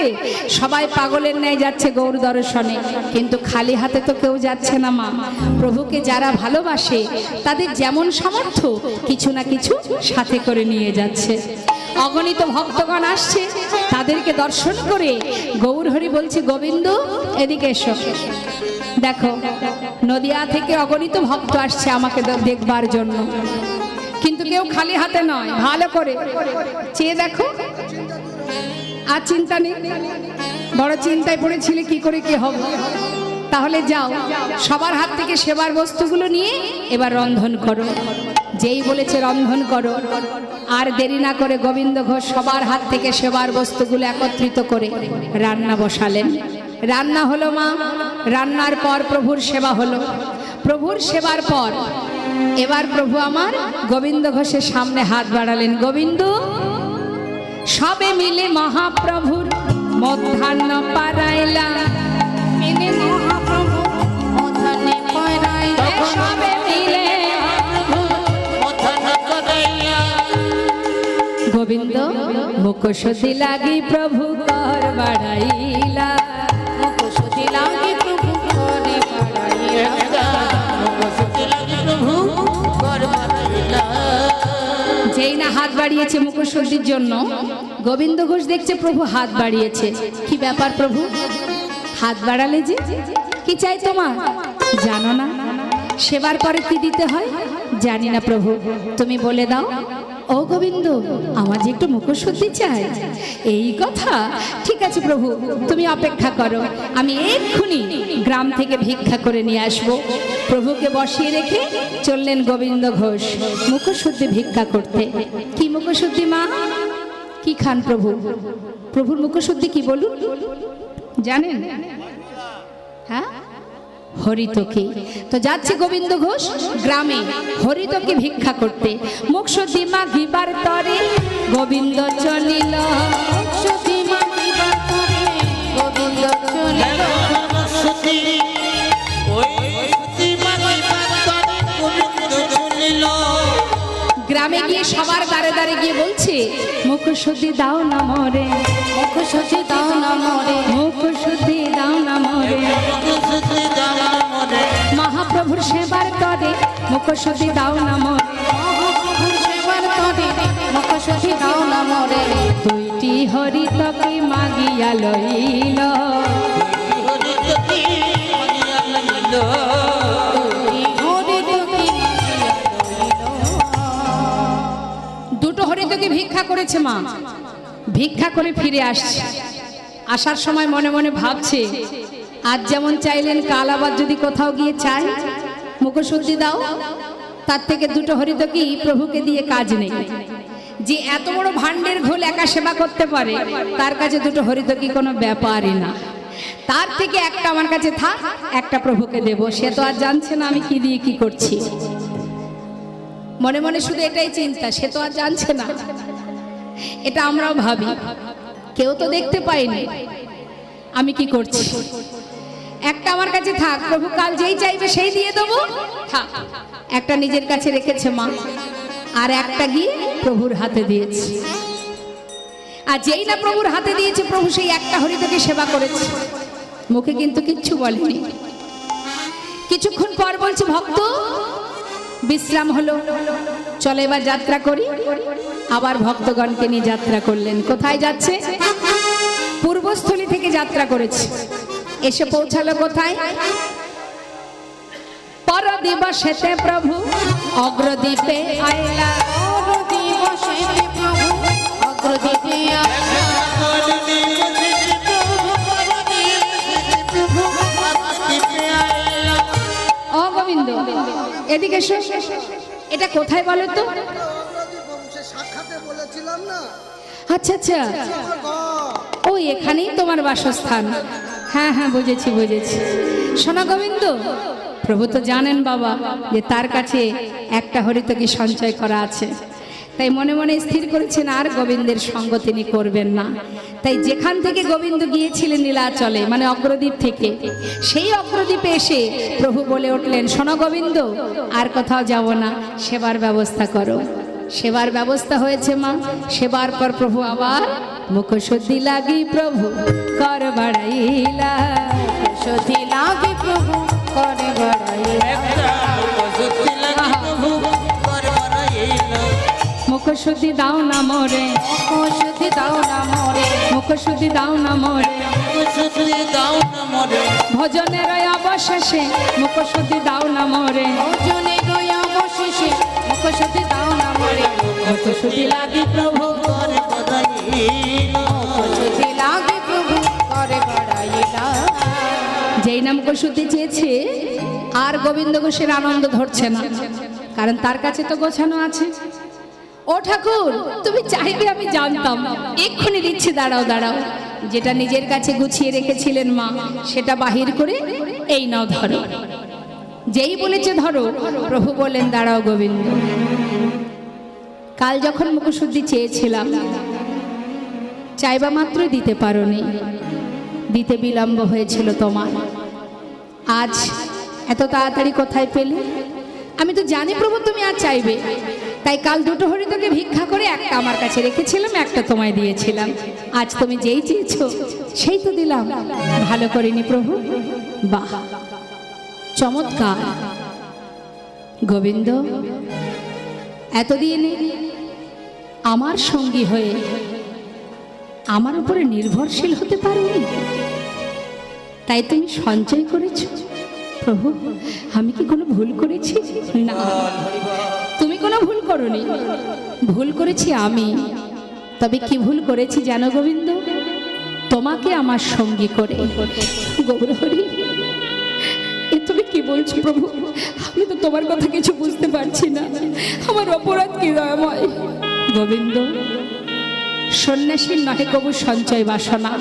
সবাই পাগলের ন্যায় যাচ্ছে গৌর দর্শনে, কিন্তু খালি হাতে তো কেউ যাচ্ছে না মা। প্রভুকে যারা ভালোবাসে তাদের যেমন সামর্থ্য কিছু না কিছু সাথে করে নিয়ে যাচ্ছে। অগণিত ভক্তগণ আসছে, তাদেরকে দর্শন করে গৌর হরি বলছে গোবিন্দ এদিকে এসো। দেখো নদিয়া থেকে অগণিত ভক্ত আসছে আমাকে দেখবার জন্য, কিন্তু কেউ খালি হাতে নয়, ভালো করে চেয়ে দেখো। আর চিন্তা নেই, বড় চিন্তায় পড়েছিলে কি করে কি হবে। তাহলে যাও সবার হাত থেকে সেবার বস্তুগুলো নিয়ে এবার রন্ধন করো। যেই বলেছে রন্ধন করো, আর দেরি না করে গোবিন্দ ঘোষ সবার হাত থেকে সেবার বস্তুগুলো একত্রিত করে রান্না বসালেন। রান্না হলো মা, রান্নার পর প্রভুর সেবা হলো। প্রভুর সেবার পর এবার প্রভু আমার গোবিন্দ ঘোষের সামনে হাত বাড়ালেন। গোবিন্দ সবে মিলে মহাপ্রভুর মধ্যাহ্ন পারাইলা, মিলে মহাপ্রভু মধ্যাহ্নে পারাইলা, সবে মিলে গোবিন্দ মুখোশতি লাগি প্রভু কর বাড়াইলা, মুখোশতি লাগি প্রভু করে বাড়াইলা, যেই না হাত বাড়িয়েছে মুখোশতির জন্য, গোবিন্দ ঘোষ দেখছে প্রভু হাত বাড়িয়েছে। কি ব্যাপার প্রভু, হাত বাড়ালে যে কি চাই তোমার জানো না? সেবার পরে কি দিতে হয় জানি না প্রভু, তুমি বলে দাও। ও গোবিন্দ আমার যে একটু মুখোশতি চাই, এই কথা? ঠিক আছে প্রভু তুমি অপেক্ষা করো, আমি এক্ষুনি গ্রাম থেকে ভিক্ষা করে নিয়ে আসবো। প্রভুকে বসিয়ে রেখে চললেন গোবিন্দ ঘোষ মুখোশতি ভিক্ষা করতে। কি মুখোশতি মা? কি খান প্রভু? প্রভুর মুখোশতি কি বলুন জানেন? হ্যাঁ, হরিতকে। তো যাচ্ছে গোবিন্দ ঘোষ গ্রামে হরিতকে ভিক্ষা করতে। মুখশুদ্ধি মাগিবার তরে গোবিন্দ চলিল, মুখশুদ্ধি মাগিবার তরে গোবিন্দ চলিল, গ্রামে গিয়ে সবার দ্বারে দ্বারে গিয়ে বলছে মুখশুদ্ধি দাও না মরে, মুখশুদ্ধি দাও না মরে, মুখশুদ্ধি দাও না মরে, মহাপ্রভুর সেবার তরে মুখশুদ্ধি দাও না মরে, মহাপ্রভুর সেবার তরে মুখশুদ্ধি দাও না মরে, দুইটি হরিতকে মাগিয়া লইল, দুটো হরিতকে ভিক্ষা করেছে মা। ভিক্ষা করে ফিরে আসছে, আসার সময় মনে মনে ভাবছে আজ যেমন চাইলেন কাল আবার যদি কোথাও গিয়ে চাই মুখশুদ্ধি দাও, তার থেকে দুটো হরিতকি প্রভুকে দিয়ে কাজ নেই। যে এত বড় ভাণ্ডের ঘোল একা সেবা করতে পারে তার কাছে দুটো হরিতকি কোনো ব্যাপারই না। তার থেকে একটা আমার কাছে থাক, একটা প্রভুকে দেব। সে তো আর জানছে না আমি কি দিয়ে কি করছি, মনে মনে শুধু এটাই চিন্তা, সে তো আর জানছে না। এটা আমরাও ভাবি, কেউ তো দেখতে পাইনি আমি কি করছি, একটা আমার কাছে থাক, প্রভু কাল যেই চাইবে সেই দিয়ে দেবো। থাক, একটা নিজের কাছে রেখেছে মা, আর একটা গিয়ে প্রভুর হাতে দিয়েছে। আর যেই না প্রভুর হাতে দিয়েছে, প্রভু সেই একটা হরিতকে সেবা করেছে, মুখে কিন্তু কিচ্ছু বলেনি। কিছুক্ষণ পর বলছে ভক্ত বিশ্রাম হলো, চলে এবার যাত্রা করি। আবার ভক্তগণকে নিয়ে যাত্রা করলেন। কোথায় যাচ্ছে? পূর্বস্থলী থেকে যাত্রা করেছে, এসে পৌঁছালো কোথায়? পর দিবসেতে প্রভু অগ্রদ্বীপে আইলা, পর দিবসেতে প্রভু অগ্রদ্বীপে আইলা, ও গোবিন্দ এদিকে এসো। এটা কোথায় বলো তো? অগ্রদীপ বাবু, সে সাক্ষাতে বলেছিলাম না, আচ্ছা আচ্ছা, আমার ঘর। ওই এখানেই তোমার বাসস্থান। হ্যাঁ হ্যাঁ, বুঝেছি বুঝেছি। শোনো গোবিন্দ, প্রভু তো জানেন বাবা যে তার কাছে একটা হরিতকি সঞ্চয় করা আছে, তাই মনে মনে স্থির করেছেন আর গোবিন্দের সঙ্গ তিনি করবেন না। তাই যেখান থেকে গোবিন্দ গিয়েছিলেন নীলাচলে, মানে অগ্রদ্বীপ থেকে, সেই অগ্রদ্বীপে এসে প্রভু বলে উঠলেন, শোনো গোবিন্দ, আর কোথাও যাব না, সেবার ব্যবস্থা করো। সেবার ব্যবস্থা হয়েছে মা। সেবার পর প্রভু আবার মুখশুদ্ধি লাগি প্রভু কর বাড়াইলা, সতী লাগে প্রভু করে বাড়াইলা, একটা সত্যি লাগে প্রভু কর বাড়াইলা। মুখশুদ্ধি দাও না মোরে, সতী দাও না মোরে, মুখশুদ্ধি দাও না মোরে, সত্যি দাও না মরে, ভজনের অবশেষে মুখশুদ্ধি দাও না মোরে, ভজনে রই অবশেষে সতী দাও না মোরে, মুখশুদ্ধি লাগি প্রভু। কর বাড়াইলা। সতী লাগে প্রভু করে বাড়াইলা। যেই নাম মুখশুদ্ধি চেয়েছে আর গোবিন্দ ঘোষের আনন্দ ধরছে না, কারণ তার কাছে তো গোছানো আছে। ও ঠাকুর, তুমি চাইবে আমি জানতাম, এক্ষুনি দিচ্ছি, দাঁড়াও দাঁড়াও। যেটা নিজের কাছে গুছিয়ে রেখেছিলেন মা, সেটা বাহির করে এই নাও ধরো। যেই বলেছে ধরো, প্রভু বলেন দাঁড়াও গোবিন্দ, কাল যখন মুখশুদ্ধি চেয়েছিলাম চাইবা মাত্র দিতে পারোনি, দিতে বিলম্ব হয়েছিল তোমার। আজ এত তাড়াতাড়ি কোথায় পেলে? আমি তো জানি প্রভু তুমি আর চাইবে, তাই কাল দুটো হরিতকে ভিক্ষা করে একটা আমার কাছে রেখেছিলাম, একটা তোমায় দিয়েছিলাম। আজ তুমি যেই চেয়েছো সেই তো দিলাম। ভালো করিনি প্রভু? বাহ, চমৎকার। গোবিন্দ, এতদিন আমার সঙ্গী হয়ে আমার উপরে নির্ভরশীল হতে পারোনি, তাই তুমি সঞ্চয় করেছ। প্রভু, আমি কি কোনো ভুল করেছি? না, তুমি কোনো ভুল করোনি, ভুল করেছি আমি। তবে কি ভুল করেছি জানো গোবিন্দ? তোমাকে আমার সঙ্গী করে। গৌরহরি, এ তুমি কি বলছো প্রভু? আমি তো তোমার কথা কিছু বুঝতে পারছি না, আমার অপরাধ কি দয়াময়? গোবিন্দ, সন্ন্যাসীর নহে কবু সঞ্চয় বাসনা।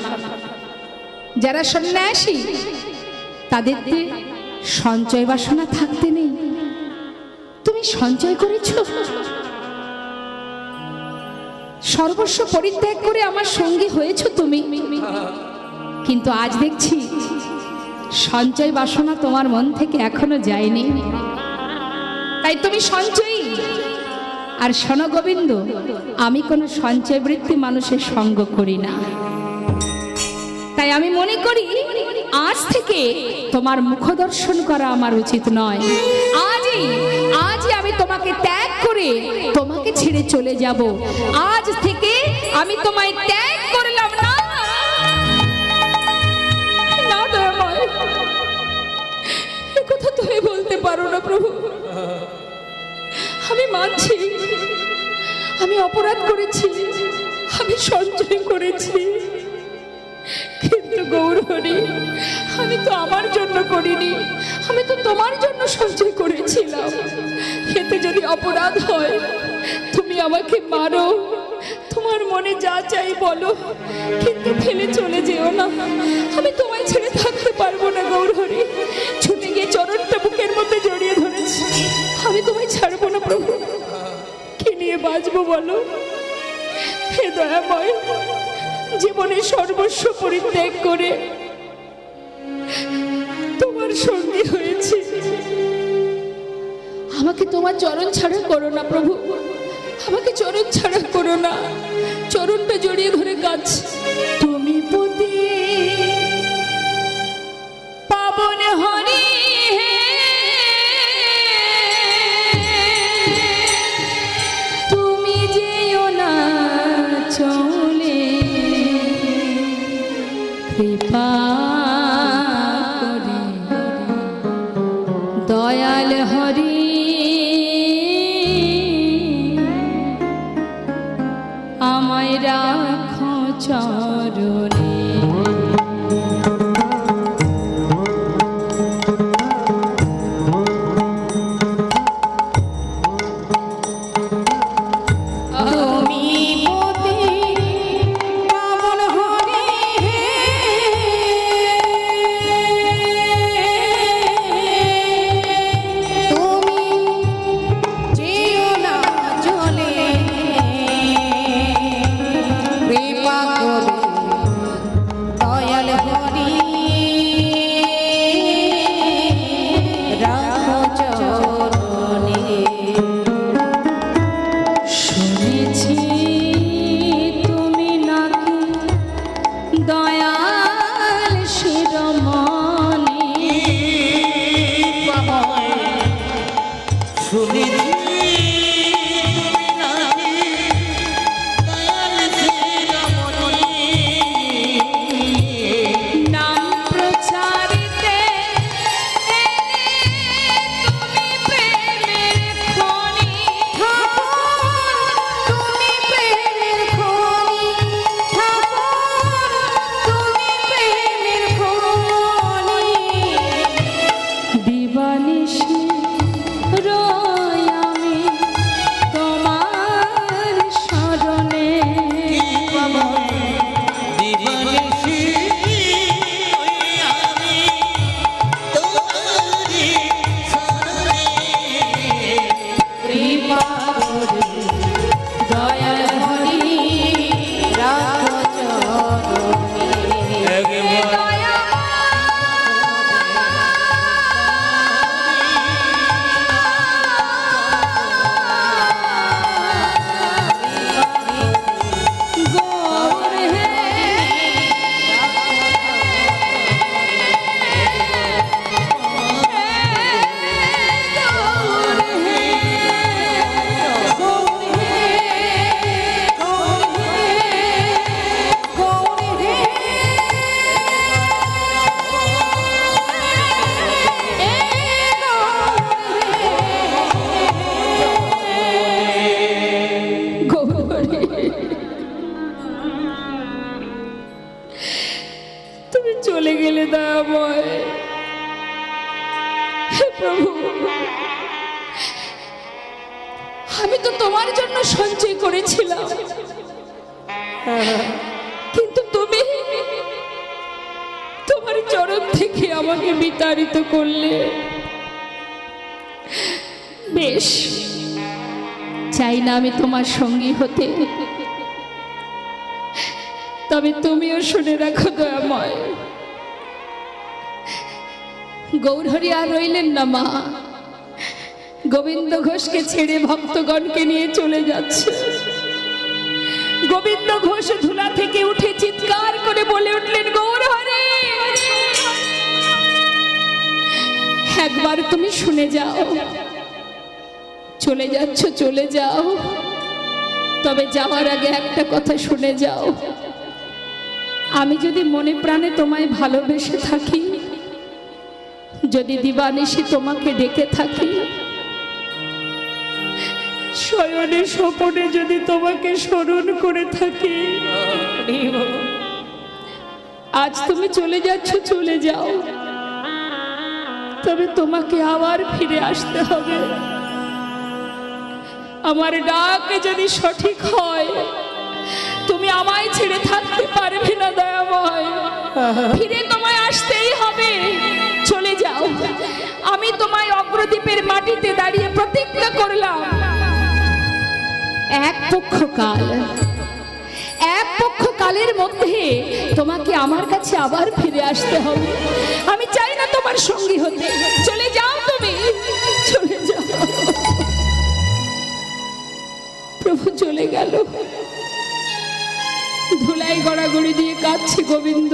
যারা সন্ন্যাসী তাদের সঞ্চয় বাসনা থাকতে নেই। তুমি সঞ্চয় করেছ, সর্বস্ব পরিত্যাগ করে আমার সঙ্গী হয়েছ তুমি, কিন্তু আজ দেখছি সঞ্চয় বাসনা তোমার মন থেকে এখনো যায়নি, তাই তুমি সঞ্চয়ী। আর শোনো গোবিন্দ, আমি কোনো সঞ্চয় বৃত্তি মানুষের সঙ্গ করি না, তাই আমি মনে করি আজ থেকে তোমার মুখ দর্শন করা আমার উচিত নয়। আজই আমি তোমাকে ত্যাগ করে তোমাকে ছেড়ে চলে যাব। আজ থেকে আমি তোমায় ত্যাগ করলাম। না না দয়াময়, এ কথা তুমি বলতে পারো না প্রভু। আমি মানছি আমি অপরাধ করেছি, আমি সঞ্চয় করেছি, কিন্তু গৌরহরি, আমি তো আমার জন্য করিনি, আমি তো তোমার জন্য সঞ্চয় করেছিলাম। এতে যদি অপরাধ হয় তুমি আমাকে মারো, তোমার মনে যা চাই বলো, কিন্তু ফেলে চলে যেও না। আমি তোমায় ছেড়ে থাকতে পারবো না গৌরহরি। ছুটে গিয়ে চরণটা বুকের মধ্যে জড়িয়ে ধরেছি। আমি তোমায় ছাড়বো না প্রভু। কি নিয়ে বাঁচবো বলো? হে দয়াময়, জীবনের সর্বস্ব পরিত্যাগ করে তোমার সঙ্গী হয়েছে, আমাকে তোমার চরণ ছাড়া করো না প্রভু, আমাকে চরণ ছাড়া করো না। চরণটা জড়িয়ে ধরে কাঁদছি। তুমি পতি পাবন হরি হে, তুমি যেও না চলে, কৃপা করে দয়াল হরি আমায় রাখো চরণে। তুমি পতি পাবন হরি গেলে দয়াময়। হে প্রভু, আমি তো তোমার জন্য সঞ্চয় করেছিলাম, কিন্তু তুমি তোমার চরণ থেকে আমাকে বিতাড়িত করলে। বেশ, চাই না আমি তোমার সঙ্গী হতে, তবে তুমিও শুনে রাখো দয়াময়, গৌরহরি আর রইলেন না মা। গোবিন্দ ঘোষকে ছেড়ে ভক্তগণকে নিয়ে চলে যাচ্ছে। গোবিন্দ ঘোষ ধুলা থেকে উঠে চিৎকার করে বলে উঠলেন, গৌরহরি, একবার তুমি শুনে যাও। চলে যাচ্ছ, চলে যাও, তবে যাওয়ার আগে একটা কথা শুনে যাও। আমি যদি মনে প্রাণে তোমায় ভালোবেসে থাকি, যদি দিবানিশি তোমাকে ডেকে থাকি, শয়নে স্বপনে যদি তোমাকে স্মরণ করে থাকি, আজ তুমি চলে যাচ্ছ, চলে যাও, তবে তোমাকে আবার ফিরে আসতে হবে। আমার ডাক যদি সঠিক হয়, তুমি আমায় ছেড়ে থাকতে পারবে না দয়াময়, ফিরে তোমায় আসতেই হবে। চলে যাও। আমি তোমায় অগ্রদ্বীপের মাটিতে দাঁড়িয়ে প্রতিজ্ঞা করলাম, এক পক্ষ কালের মধ্যে তোমাকে আমার কাছে আবার ফিরে আসতে হবে। আমি চাই না তোমার সঙ্গী হতে। চলে যাও, তুমি চলে যাও। প্রভু চলে গেল। ধুলাই গড়াগড়ি দিয়ে কাঁদছে গোবিন্দ।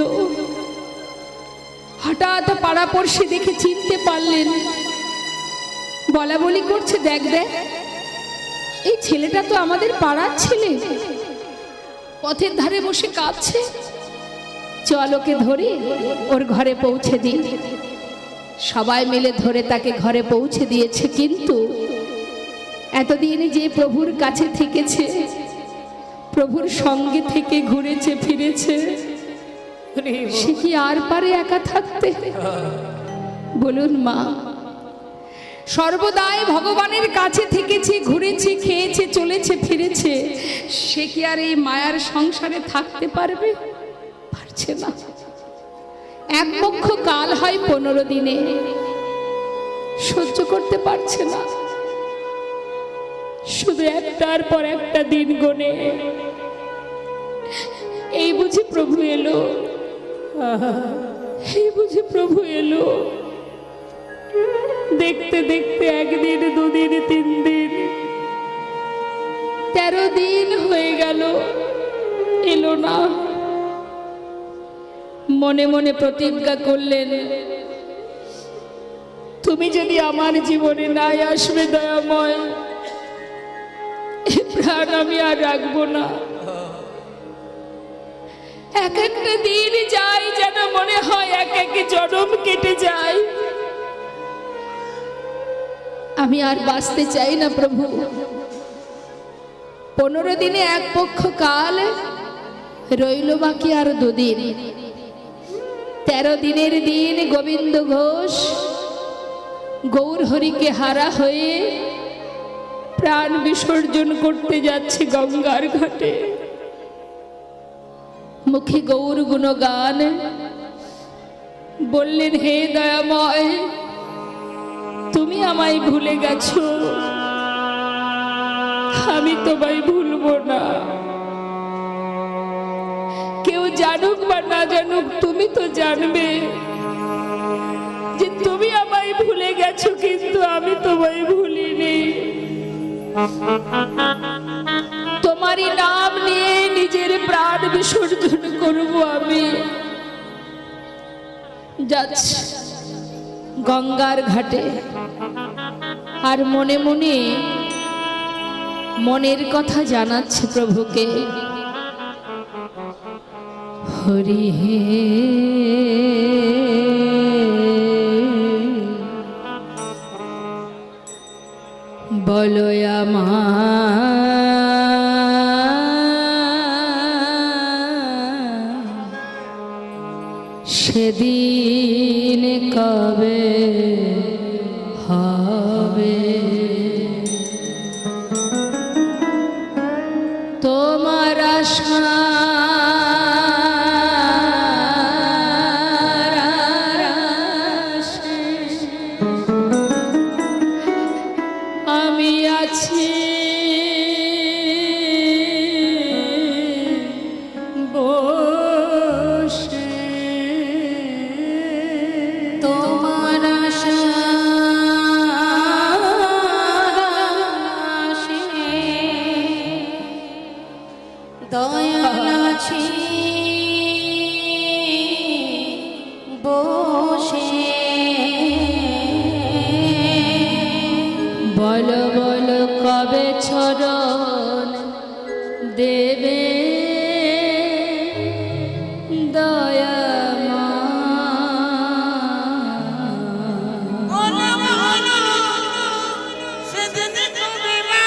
হঠাৎ পাড়াপড়শি দেখে চিনতে পারলেন, বলা বলি করছে, দেখ দেখ, এই ছেলেটা তো আমাদের পাড়ার ছেলে, পথের ধারে বসে কাঁদছে, চল ওকে ধরে ওর ঘরে পৌঁছে দিই। সবাই মিলে ধরে তাকে ঘরে পৌঁছে দিয়েছে। কিন্তু এতদিন যে প্রভুর কাছে থেকেছে, প্রভুর সঙ্গে থেকে ঘুরেছে ফিরেছে, সে কি আর পারে একা থাকতে? বলুন মা, সর্বদাই ভগবানের কাছে থেকেছে, ঘুরেছে, খেয়েছে, চলেছে, ফিরেছে, সে কি আর এই মায়ার সংসারে থাকতে পারবে? পারছে না। এক পক্ষ কাল হয় 15 দিনে, সহ্য করতে পারছে না। শুধু একটার পর একটা দিন গোনে, এই বুঝি প্রভু এলো, এই বুঝি প্রভু এলো। দেখতে দেখতে একদিন, দুদিন, 3 দিন, 13 দিন হয়ে গেল, এলো না। মনে মনে প্রতিজ্ঞা করলেন, তুমি যদি আমার জীবনে নাই আসবে দয়াময়, প্রাণ আমি আর রাখবো না। এক একটা দিন যায় যেন মনে হয় এক এক জনম কেটে যায়। আমি আর বাঁচতে চাই না প্রভু। 15 দিনে এক পক্ষ কাল, রইল বাকি আর 2 দিন। 13 দিনের দিন গোবিন্দ ঘোষ গৌরহরিকে হারা হয়ে প্রাণ বিসর্জন করতে যাচ্ছে গঙ্গার ঘাটে। মুখে গৌর গুণগান, বললেন, হে দয়াময়, তুমি আমায় ভুলে গেছো, আমি তোমায় ভুলবো না। কেউ জানুক বা না জানুক, তুমি তো জানবে যে তুমি আমায় ভুলে গেছো, কিন্তু আমি তোমায় ভুলিনি। তোমারই নাম নিয়ে নিজের প্রাণ বিসর্জন করব আমি। যাচ্ছি গঙ্গার ঘাটে, আর মনে মনে মনের কথা জানাচ্ছে প্রভুকে। হরি হে বলো আমার সেদিন কবে হবে তোমার আশার আশে আমি আছি বসে তোমার আশায় দয়াল আছি বসে বলো বলো কবে চরণ দেবে দয়ামা বলো বলো সেদিন কবে মা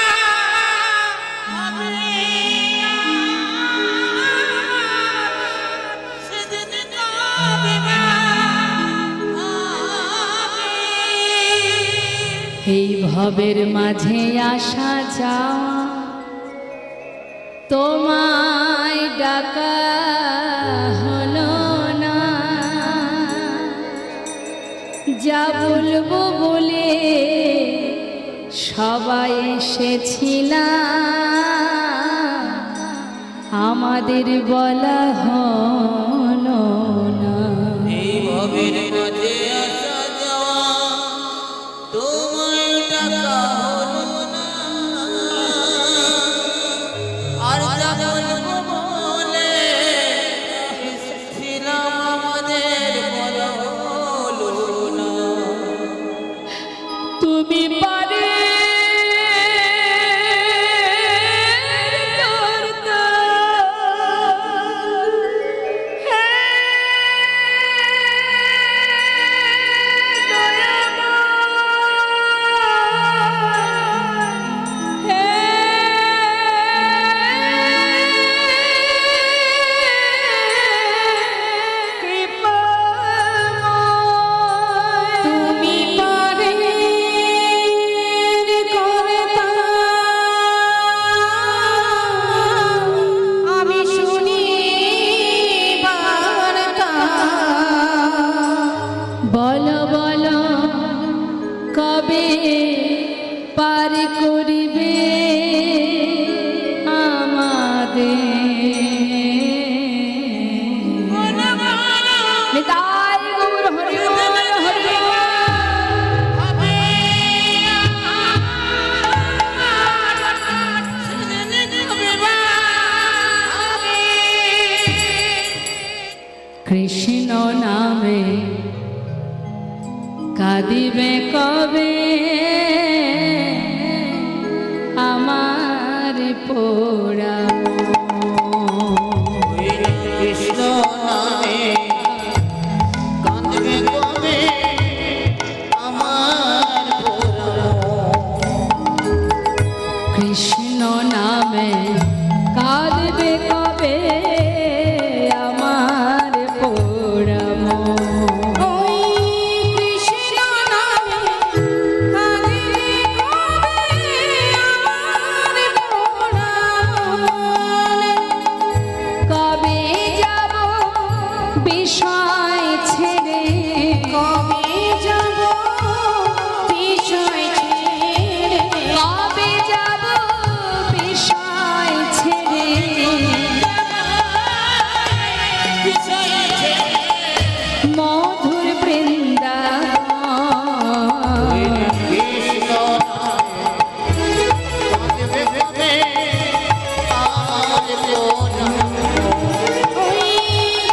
হবে সেদিন কবে মা হবে এই ভবের মাঝে আসা যাওয়া তোমায় ডাকা হলো না যা বলবো বলে সবাই এসেছিলাম আমাদের বলা হলো না এই ভবের মাঝে আসা যাওয়া তোমায় ডাকা হলো না আর যা বলবো বলে এসেছিলাম আমাদের বলা হলো না তুমি পারে করতা তুমি পারে করতা আমি শুনি বার্তা বলো বলো কবে পার করিবে আমাদের নিতাই গৌর হরি বল, হরি বল। কৃষ্ণ নামে কাঁদিবে কবে আমার পোড়া কৃষ্ণ নামে কাঁদবে কবে আমার কৃষ্ণ নামে কাঁদবে কবে আমার পোড়া ওই কৃষ্ণ নামে কাঁদিবে কবে আমার পোড়া মন। কবে যাব বিষয় ছেড়ে কবে যাব বিষয় ছেড়ে কবে যাব বিষয় ছেড়ে মধুর বৃন্দাবন কৃষ্ণ কাঁদবে কবে আমার ওই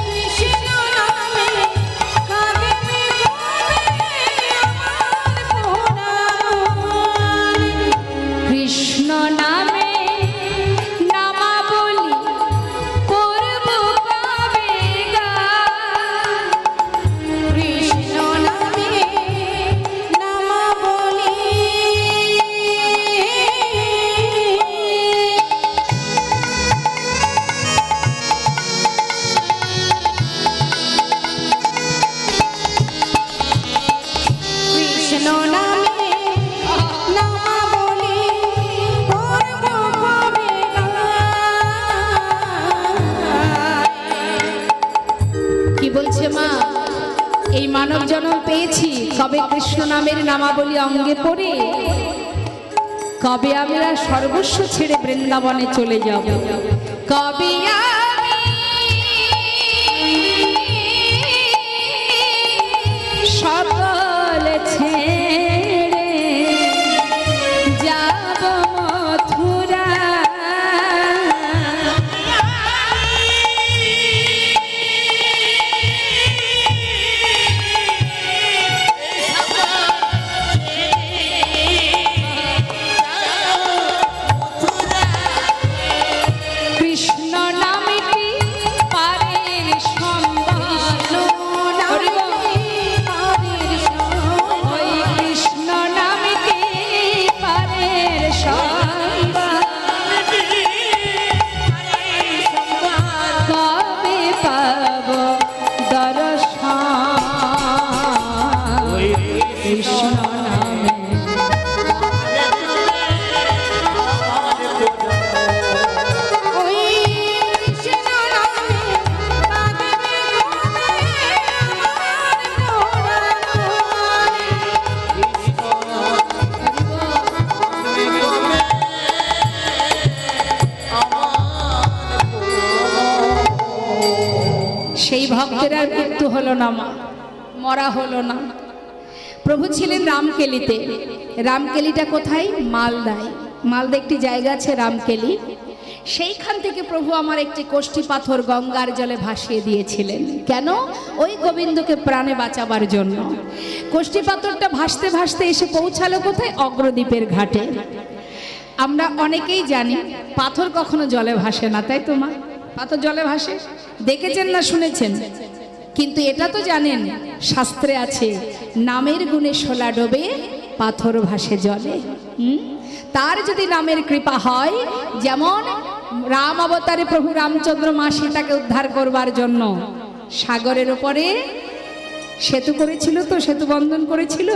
কৃষ্ণ নামে এই মানব জন্ম পেয়েছি কবে কৃষ্ণ নামের নামাবলী অঙ্গে পড়ে, কবে আমরা সর্বস্ব ছেড়ে বৃন্দাবনে চলে যাব, কবে আমি সকল ছেড়ে যাব মথুরা। কৃষ্ণ নামটি পারের সম্বল, ওই কৃষ্ণ নামটি পারের সম্বল, কবে পাব দর্শন কৃষ্ণ নামে। ওই কৃষ্ণ নামে কাঁদবে আমার সেই ভক্তের আর মৃত্যু হলো না মা, মরা হলো না। প্রভু ছিলেন রামকেলিতে। রামকেলিটা কোথায়? মালদায়। মালদা একটি জায়গা আছে রামকেলি, সেইখান থেকে প্রভু আমার একটি কোষ্ঠী পাথর গঙ্গার জলে ভাসিয়ে দিয়েছিলেন। কেন? ওই গোবিন্দকে প্রাণে বাঁচাবার জন্য। কোষ্ঠী পাথরটা ভাসতে ভাসতে এসে পৌঁছালো কোথায়? অগ্রদ্বীপের ঘাটে। আমরা অনেকেই জানি পাথর কখনো জলে ভাসে না, তাই তো মা? পাথর জলে ভাসে দেখেছেন না শুনেছেন? কিন্তু এটা তো জানেন, শাস্ত্রে আছে নামের গুণে শোলা ডোবে পাথর ভাসে জলে। তার যদি নামের কৃপা হয়, যেমন রাম অবতারে প্রভু রামচন্দ্র মা সীতাকে উদ্ধার করবার জন্য সাগরের উপরে সেতু করেছিল, তো সেতু বন্ধন করেছিল,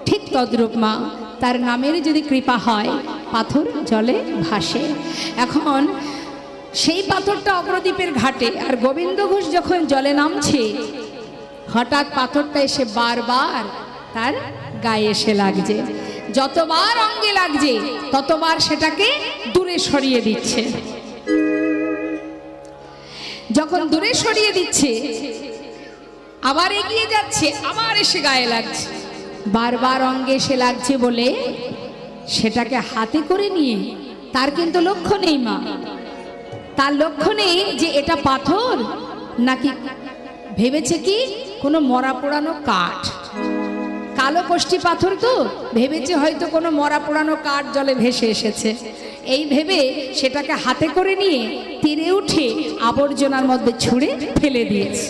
ঠিক তদ্রূপ মা তার নামের যদি কৃপা হয় পাথর জলে ভাসে। এখন সেই পাথরটা অগ্রদ্বীপের ঘাটে, আর গোবিন্দ ঘোষ যখন জলে নামছে হঠাৎ পাথরটা এসে বারবার তার গায়ে এসে লাগছে। যতবার অঙ্গে লাগছে ততবার সেটাকে দূরে সরিয়ে দিচ্ছে। যখন দূরে সরিয়ে দিচ্ছে আবার এগিয়ে যাচ্ছে, আবার এসে গায়ে লাগছে। বারবার অঙ্গে এসে লাগছে বলে সেটাকে হাতে করে নিয়ে, তার কিন্তু লক্ষ্য নেই মা, তার লক্ষ্য নেই যে এটা পাথর নাকি, ভেবেছে কি কোনো মরা পোড়ানো কাঠ, কালো কোষ্ঠী পাথর তো ভেবেছে হয়তো কোনো মরা পোড়ানো কাঠ জলে ভেসে এসেছে। এই ভেবে সেটাকে হাতে করে নিয়ে তীরে উঠে আবর্জনার মধ্যে ছুঁড়ে ফেলে দিয়েছে।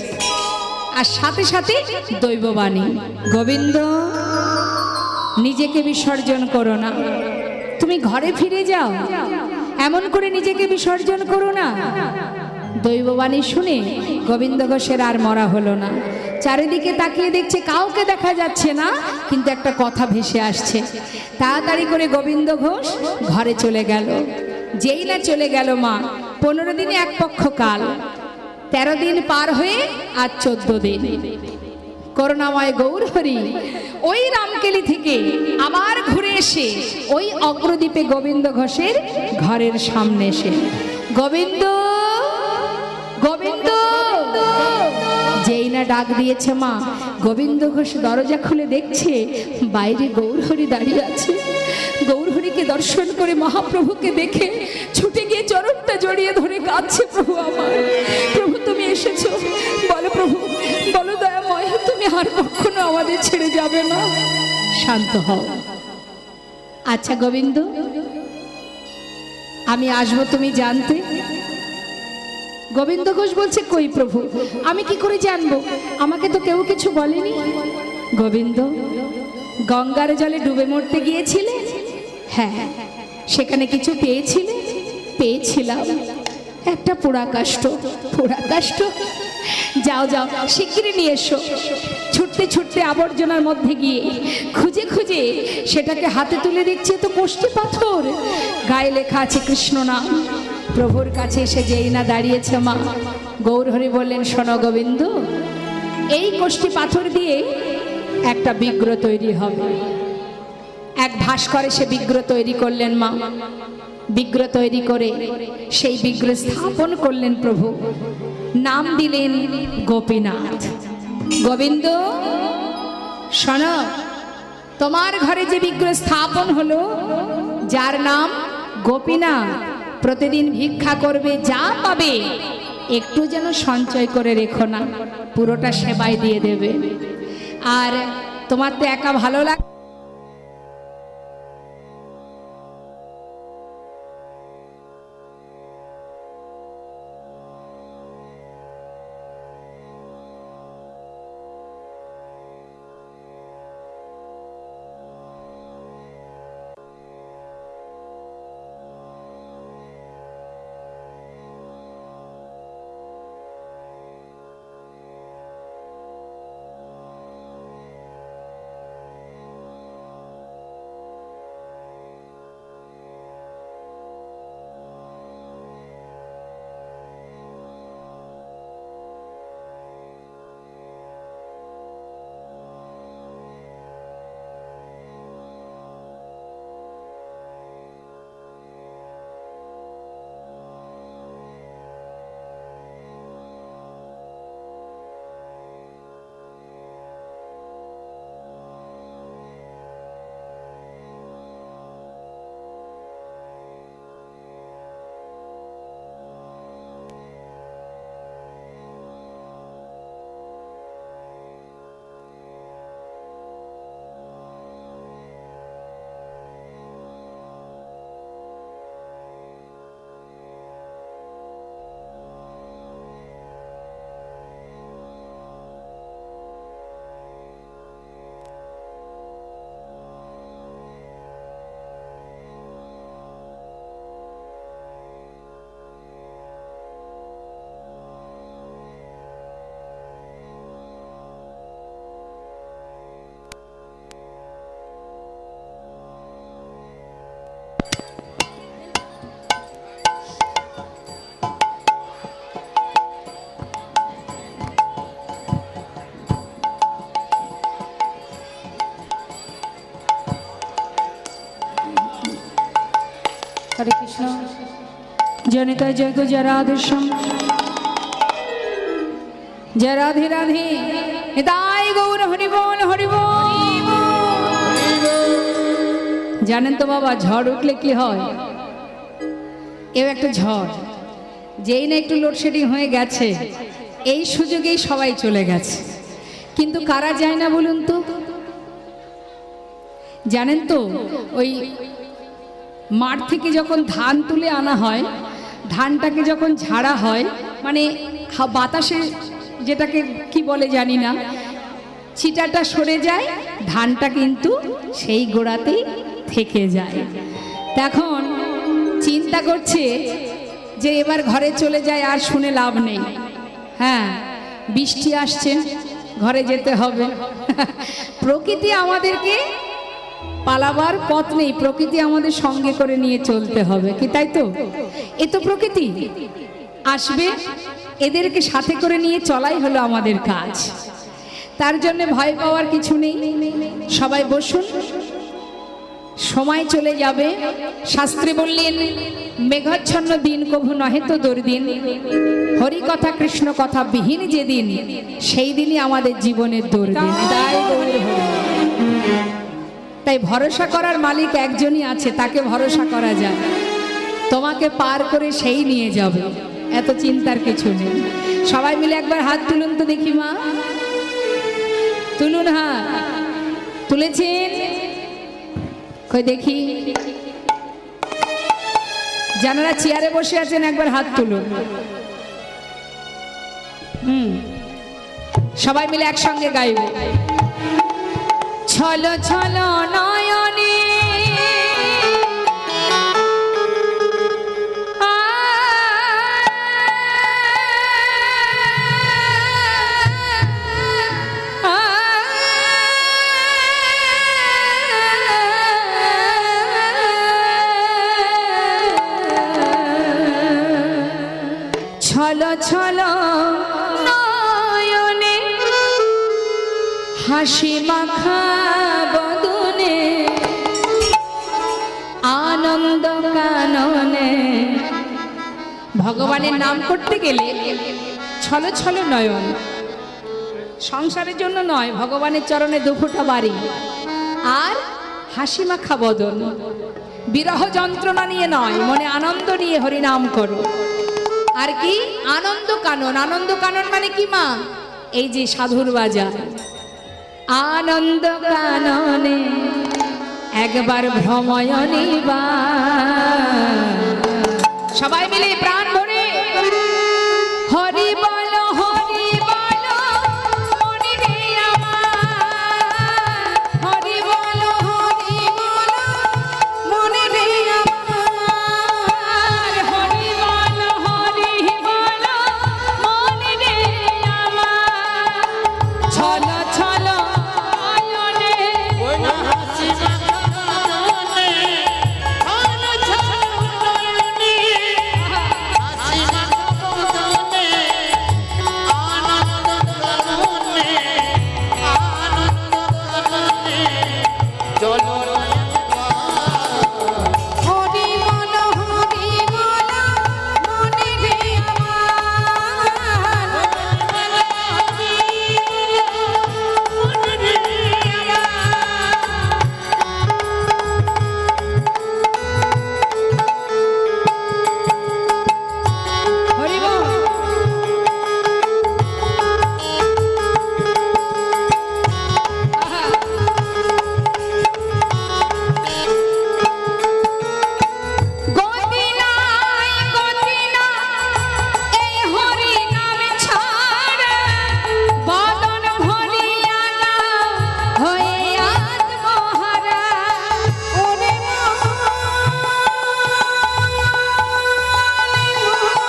আর সাথে সাথে দৈববাণী, গোবিন্দ নিজেকে বিসর্জন করো না, তুমি ঘরে ফিরে যাও, এমন করে নিজেকে বিসর্জন করো না। দৈববাণী শুনে গোবিন্দ ঘোষের আর মরা হলো না। চারিদিকে তাকিয়ে দেখছে কাউকে দেখা যাচ্ছে না, কিন্তু একটা কথা ভেসে আসছে। তাড়াতাড়ি করে গোবিন্দ ঘোষ ঘরে চলে গেল। যেই না চলে গেল মা, 15 দিনে এক পক্ষ কাল, 13 দিন পার হয়ে আজ 14 দিন। করুণাময় গৌর হরি ওই রামকেলি থেকে আবার ঘুরে এসে ওই অগ্রদ্বীপে গোবিন্দ ঘোষের ঘরের সামনে এসে, গোবিন্দ গোবিন্দ যেই না ডাক দিয়েছে মা, গোবিন্দ ঘোষ দরজা খুলে দেখছে বাইরে গৌরহরি দাঁড়িয়ে আছে। গৌরহরিকে দর্শন করে মহাপ্রভুকে দেখে ছুটে গিয়ে চরণটা জড়িয়ে ধরে কাঁদছে, প্রভু আমার, প্রভু তুমি এসেছো, বলো প্রভু, বলো দয়াময়, তুমি আর কখনো আমাদের ছেড়ে যাবে না। শান্ত হও। আচ্ছা গোবিন্দ, আমি আসবো তুমি জানতে? গোবিন্দ ঘোষ বলছে, কই প্রভু, আমি কি করে জানবো, আমাকে তো কেউ কিছু বলেনি। গোবিন্দ, গঙ্গার জলে ডুবে মরতে গিয়েছিলে? হ্যাঁ। সেখানে কিছু পেয়েছিলে? পেয়েছিলাম, একটা পোড়া কাষ্ঠ। পোড়া কাষ্ঠ? যাও যাও, শিগগিরই নিয়ে এসো। ছুটতে ছুটতে আবর্জনার মধ্যে গিয়ে খুঁজে খুঁজে সেটাকে হাতে তুলে দেখছে তো কোষ্ঠী পাথর, গায়ে লেখা আছে কৃষ্ণ নাম। প্রভুর কাছে এসে যেই না দাঁড়িয়েছে মা, গৌরহরি বললেন, শোনো গোবিন্দ, এই কোষ্ঠী পাথর দিয়ে একটা বিগ্রহ তৈরি হবে। এক ভাস্করে সে বিগ্রহ তৈরি করলেন মা। বিগ্রহ তৈরি করে সেই বিগ্রহ স্থাপন করলেন প্রভু, নাম দিলেন গোপীনাথ। গোবিন্দ শোনো, তোমার ঘরে যে বিগ্রহ স্থাপন হলো, যার নাম গোপীনাথ, প্রতিদিন ভিক্ষা করবে, যা পাবে একটু যেন সঞ্চয় করে রেখো না, পুরোটা সেবায় দিয়ে দেবে। আর তোমার তো একা ভালো লাগে, হরে কৃষ্ণ। জনিতা জয় গো জয় রাধেশ্যাম, জয় রাধে রাধে, নিতাই গৌর হরি বল হরি বল। জানেন তো বাবা, ঝড় উঠলে কি হয়? এও একটা ঝড়, যেই না একটু লোডশেডিং হয়ে গেছে, এই সুযোগেই সবাই চলে গেছে। কিন্তু কারা যায় না বলুন তো? জানেন তো, ওই মাঠ থেকে যখন ধান তুলে আনা হয়, ধানটাকে যখন ঝাড়া হয়, মানে বাতাসে যেটাকে কি বলে জানি না, ছিটাটা সরে যায়, ধানটা কিন্তু সেই গোড়াতেই থেকে যায়। তখন চিন্তা করছে যে এবার ঘরে চলে যায়, আর শুনে লাভ নেই। হ্যাঁ, বৃষ্টি আসছে, ঘরে যেতে হবে। প্রকৃতি আমাদেরকে পালাবার পথ নেই, প্রকৃতি আমাদের সঙ্গে করে নিয়ে চলতে হবে, কি তাই তো? এ তো প্রকৃতি আসবে, এদেরকে সাথে করে নিয়ে চলাই হলো আমাদের কাজ। তার জন্য ভয় পাওয়ার কিছু নেই। সবাই বসুন, সময় চলে যাবে। শাস্ত্রে বললেন, মেঘাচ্ছন্ন দিন কভু নহে তো দুর্দিন, হরি কথা কৃষ্ণ কথা বিহীন যেদিন, সেই দিনই আমাদের জীবনের দুর্দিন। তাই ভরসা করার মালিক একজনই আছে, তাকে ভরসা করা যায়। তোমাকে পার করে সেই নিয়ে যাবে, এত চিন্তার কিছু নেই। সবাই মিলে একবার হাত তুলুন তো দেখি মা, তুলুন হাত। তুলেছেন? কই দেখি। যারা চেয়ারে বসে আছেন একবার হাত তুলুন। সবাই মিলে একসঙ্গে গাইব। ছলো ছলো নয়নে ছলো ছলো নয়নে হাসি মাখা বদনে আনন্দ কাননে। ভগবানের নাম করতে গেলে ছল ছল নয়ন, সংসারের জন্য নয়, ভগবানের চরণে দুফোঁটা বাড়ি আর হাসি মাখা বদন। বিরহ যন্ত্রণা নিয়ে নয়, মনে আনন্দ নিয়ে হরিনাম করো। আর কি আনন্দ কানন, আনন্দ কানন মানে কি মা? এই যে সাধুর বাজার, আনন্দ কাননে একবার ভ্রময়নী বা। সবাই মিলে প্রাণ ভরে হরি বল হরি বল মনে রে আমার, হরি বল হরি বল মনে রে আমার, হরি বল হরি বল মনে রে আমার। ছল ছল নয়নে ওই না হাসি মাখা বদনে, ছল ছল নয়নে, হাসি মাখা বদনে, আনন্দ কাননে, আনন্দ কাননে, চলো হরি বল হরি বল মনে রে আমার, হরি বল। গতি নাই গতি নাই এই হরি নাম ছাড়া, বদন ভরিয়া না হয়ে আত্মহারা। ওরে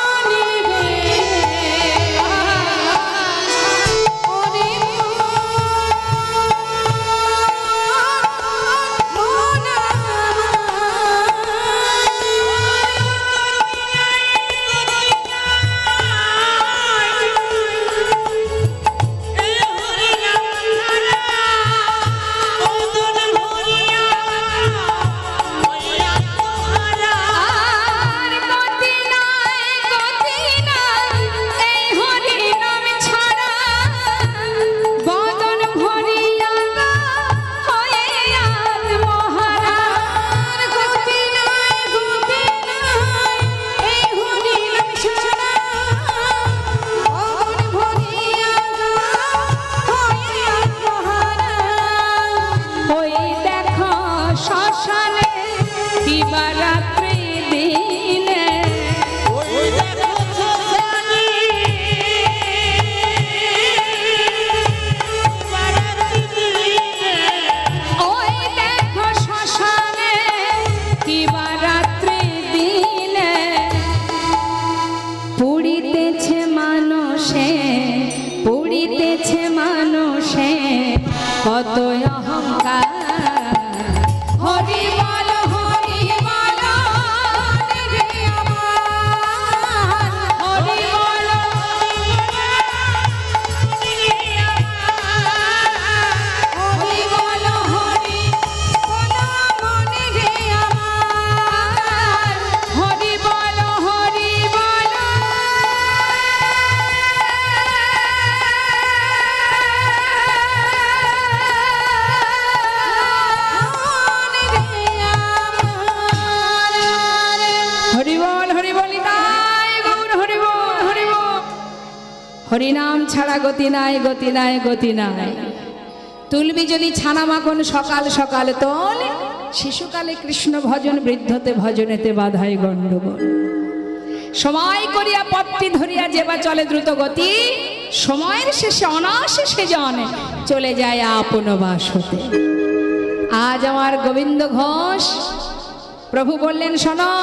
মনে রে, ওরে আর গতি নাই গতি নাই এই হরি নাম ছাড়া, বদন ভরিয়া না হয়ে আত্মহারা। গতি নাই এই হরি নাম ছাড়া, মন ভরিয়া হয়ে আত্মহারা। ওই দেখো শ্মশানে কিবা রাত্রি দিনে, ওই দেখো শ্মশানে, বারাতি দিনে, ওই দেখো শ্মশানে কিবা রাত্রি দিনে, পুড়িতেছে মানুষে পুড়িতেছে মানুষে কত অহংকার। হরি বল হরি বল রে আমার, হরি বল হরি বল হরি বল মনে রে আমার, হরি বল হরি বল। মনে রে আমার। হরি বল হরি বল নিতাই গৌর হরি বল হরি বল। হরিনাম ছাড়া গতি নাই গতি নাই গতি নাই। তুলবি যদি ছানা মাখন সকাল সকাল তোল, শিশুকালে কৃষ্ণ ভজন বৃদ্ধতে ভজনেতে বাধাই গণ্ডগোল। সময় করিয়া পথটি ধরিয়া যেবা চলে দ্রুত গতি, সময়ের শেষে অনাশেষে জনে চলে যায় আপন বাস হতে। আজ আমার গোবিন্দ ঘোষ প্রভু বললেন শোনো,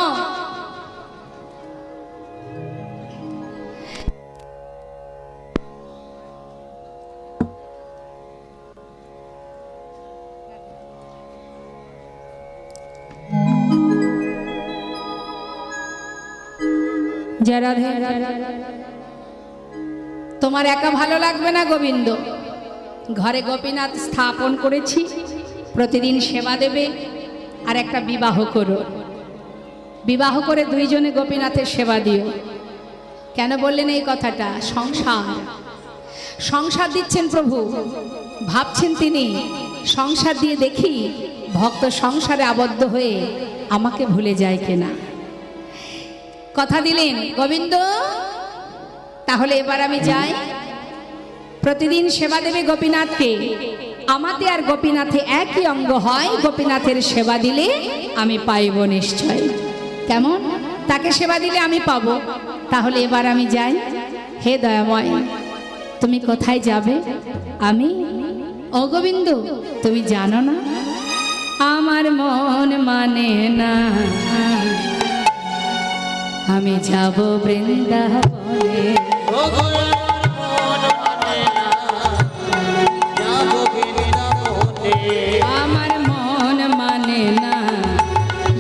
জয় রাধে। তোমার একা ভালো লাগবে না গোবিন্দ, ঘরে গোপীনাথ স্থাপন করেছি, প্রতিদিন সেবা দেবে, আর একটা বিবাহ করো। বিবাহ করে দুইজনে গোপীনাথের সেবা দিও। কেন বললেন এই কথাটা? সংসার, সংসার দিচ্ছেন প্রভু। ভাবছেন তিনি সংসার দিয়ে দেখি ভক্ত সংসারে আবদ্ধ হয়ে আমাকে ভুলে যায় কিনা। কথা দিলেন গোবিন্দ, তাহলে এবার আমি যাই। প্রতিদিন সেবা দেবে গোপীনাথকে। আমাতে আর গোপীনাথে একই অঙ্গ হয়, গোপীনাথের সেবা দিলে আমি পাইব নিশ্চয়। কেমন? তাকে সেবা দিলে আমি পাবো। তাহলে এবার আমি যাই। হে দয়াময়, তুমি কোথায় যাবে? আমি, ও গোবিন্দ, তুমি জানো না আমার মন মানে না, আমি যাব বৃন্দাবনে। আমার মন মানে না,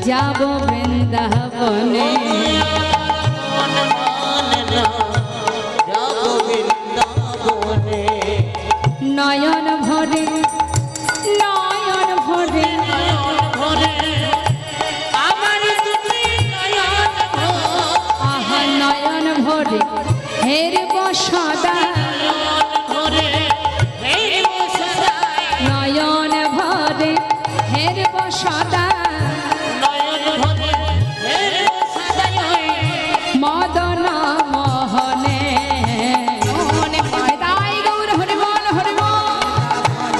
যাব বৃন্দাবনে। নয়ন ভরে, নয়ন ভরে, আহা নয়ন ভরে হেরব সদা, নয়ন ভরে হেরব সদা, মদন মোহনে। তাই গৌর হরি বল, হরি বল।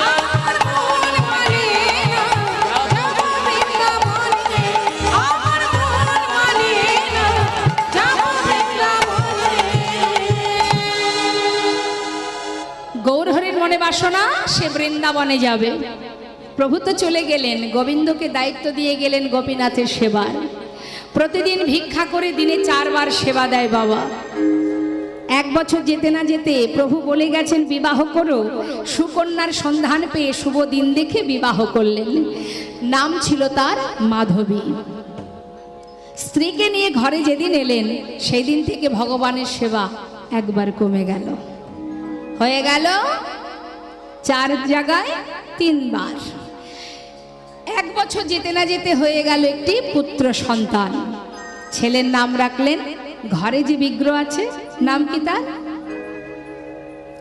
আমার মন মানে না, যাব বৃন্দাবনে। আমার মন মানে না, যাব বৃন্দাবনে। গৌর হরির মনে বাসনা, সে বৃন্দাবনে যাবে। প্রভু তো চলে গেলেন, গোবিন্দকে দায়িত্ব দিয়ে গেলেন গোপীনাথের সেবার। প্রতিদিন ভিক্ষা করে দিনে 4 বার সেবা দেয় বাবা। 1 বছর যেতে না যেতে প্রভু বলে গেছেন বিবাহ করো। সুকন্যার সন্ধান পেয়ে শুভ দিন দেখে বিবাহ করলেন। নাম ছিল তার মাধবী। স্ত্রীকে নিয়ে ঘরে যেদিন এলেন, সেই দিন থেকে ভগবানের সেবা একবার কমে গেল, হয়ে গেল 4 জায়গায় 3 বার। 1 বছর যেতে না যেতে হয়ে গেল একটি পুত্র সন্তান। ছেলের নাম রাখলেন, ঘরে যে বিগ্রহ আছে নাম কি তার?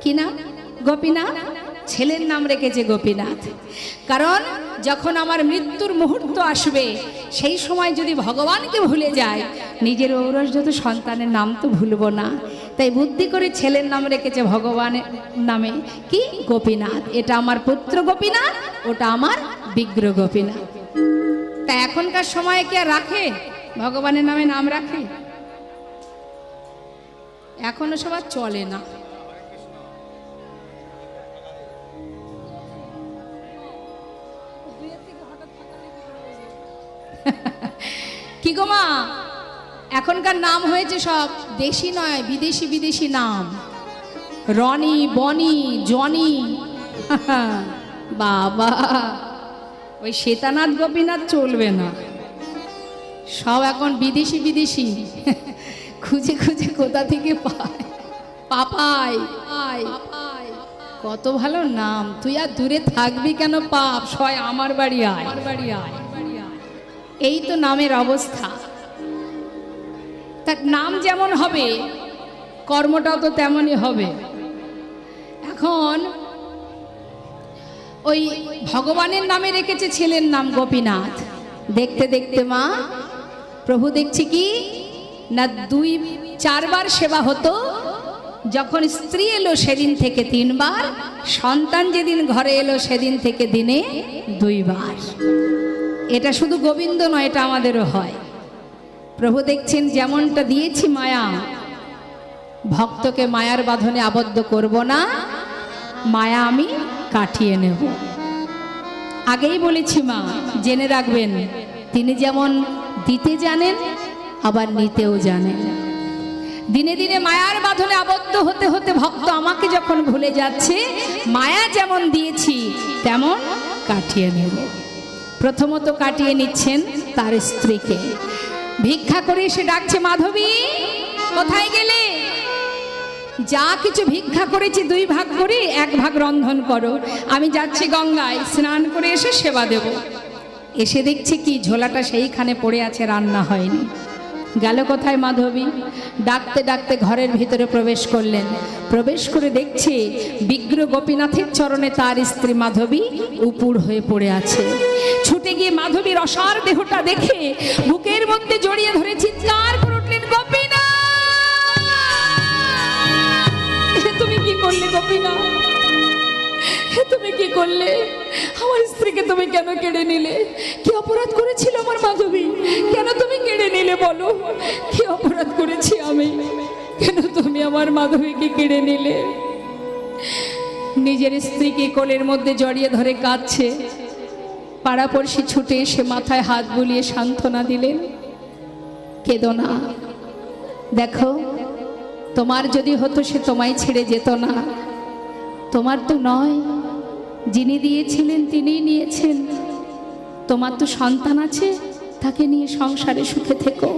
কি নাম? গোপীনাথ। ছেলের নাম রেখেছে গোপীনাথ। কারণ যখন আমার মৃত্যুর মুহূর্ত আসবে, সেই সময় যদি ভগবানকে ভুলে যায়, নিজের ঔরসজাত সন্তানের নাম তো ভুলবো না। তাই বুদ্ধি করে ছেলের নাম রেখেছে ভগবানের নামে, কি? গোপীনাথ। এটা আমার পুত্র গোপীনাথ, ওটা আমার বিগ্রহ গোপীনাথ। তা এখনকার সময়ে কি আর রাখে? ভগবানের নামে নাম রাখে? এখনো সবার চলে না। কি গো মা, এখনকার নাম হয়েছে সব দেশি নয়, বিদেশি বিদেশি নাম। রনি, বনি, জনি। বাবা, ওই শ্বেতানাথ গোপীনাথ চলবে না, সব এখন বিদেশি বিদেশি। খুঁজে খুঁজে কোথা থেকে পায়, পাপাই। কত ভালো নাম। তুই আর দূরে থাকবি কেন পাপ, সয় আমার বাড়ি আয়, আমার বাড়ি আয়। এই তো নামের অবস্থা। তার নাম যেমন হবে, কর্মটাও তো তেমনই হবে। এখন ওই ভগবানের নামে রেখেছে ছেলের নাম গোপীনাথ। দেখতে দেখতে মা প্রভু দেখছি কি না 2-4 বার সেবা হতো। যখন স্ত্রী এলো সেদিন থেকে 3 বার, সন্তান যেদিন ঘরে এলো সেদিন থেকে দিনে 2 বার। এটা শুধু গোবিন্দ নয়, এটা আমাদেরও হয়। প্রভু দেখছেন যেমনটা দিয়েছি মায়া, ভক্তকে মায়ার বাঁধনে আবদ্ধ করব না, মায়া আমি কাটিয়ে নেব। আগেই বলেছি মা, জেনে রাখবেন, তিনি যেমন দিতে জানেন আবার নিতেও জানেন। দিনে দিনে মায়ার বাঁধনে আবদ্ধ হতে হতে ভক্ত আমাকে যখন ভুলে যাচ্ছে, মায়া যেমন দিয়েছি তেমন কাটিয়ে নেব। প্রথমত কাটিয়ে নিচ্ছেন তার স্ত্রীকে। ভিক্ষা করে এসে ডাকছে, মাধবী কোথায় গেলে? যা কিছু ভিক্ষা করেছি 2 ভাগ করে 1 ভাগ রন্ধন করো, আমি যাচ্ছি গঙ্গায়, স্নান করে এসে সেবা দেব। এসে দেখছি কি ঝোলাটা সেইখানে পড়ে আছে, রান্না হয়নি। গেল কোথায় মাধবী? ডাকতে ডাকতে ঘরের ভিতরে প্রবেশ করলেন। প্রবেশ করে দেখছে বিগ্র গোপীনাথের চরণে তার স্ত্রী মাধবী উপুড় হয়ে পড়ে আছে। ছুটে গিয়ে মাধবীর অসার দেহটা দেখে বুকের মধ্যে জড়িয়ে ধরে চিৎকার করে উঠলেন, গোপীনাথ! তুমি কি করলে গোপীনাথ? তুমি কি করলে? আমার স্ত্রীকে তুমি কেন কেড়ে নিলে? কি অপরাধ করেছিল আমার মাধবী? কেন তুমি কেড়ে নিলে বলো? কি অপরাধ করেছি আমি? কেন তুমি আমার মাধবীকে কেড়ে নিলে? নিজের স্ত্রীকে কোলের মধ্যে জড়িয়ে ধরে কাঁদছে। পাড়াপড়শি ছুটে এসে মাথায় হাত বুলিয়ে সান্ত্বনা দিলেন, কেঁদো না, দেখো তোমার যদি হতো সে তোমায় ছেড়ে যেত না। তোমার তো নয়, যিনি দিয়েছিলেন তিনিই নিয়েছেন। তোমার তো সন্তান আছে, তাকে নিয়ে সংসারে সুখে থেকো।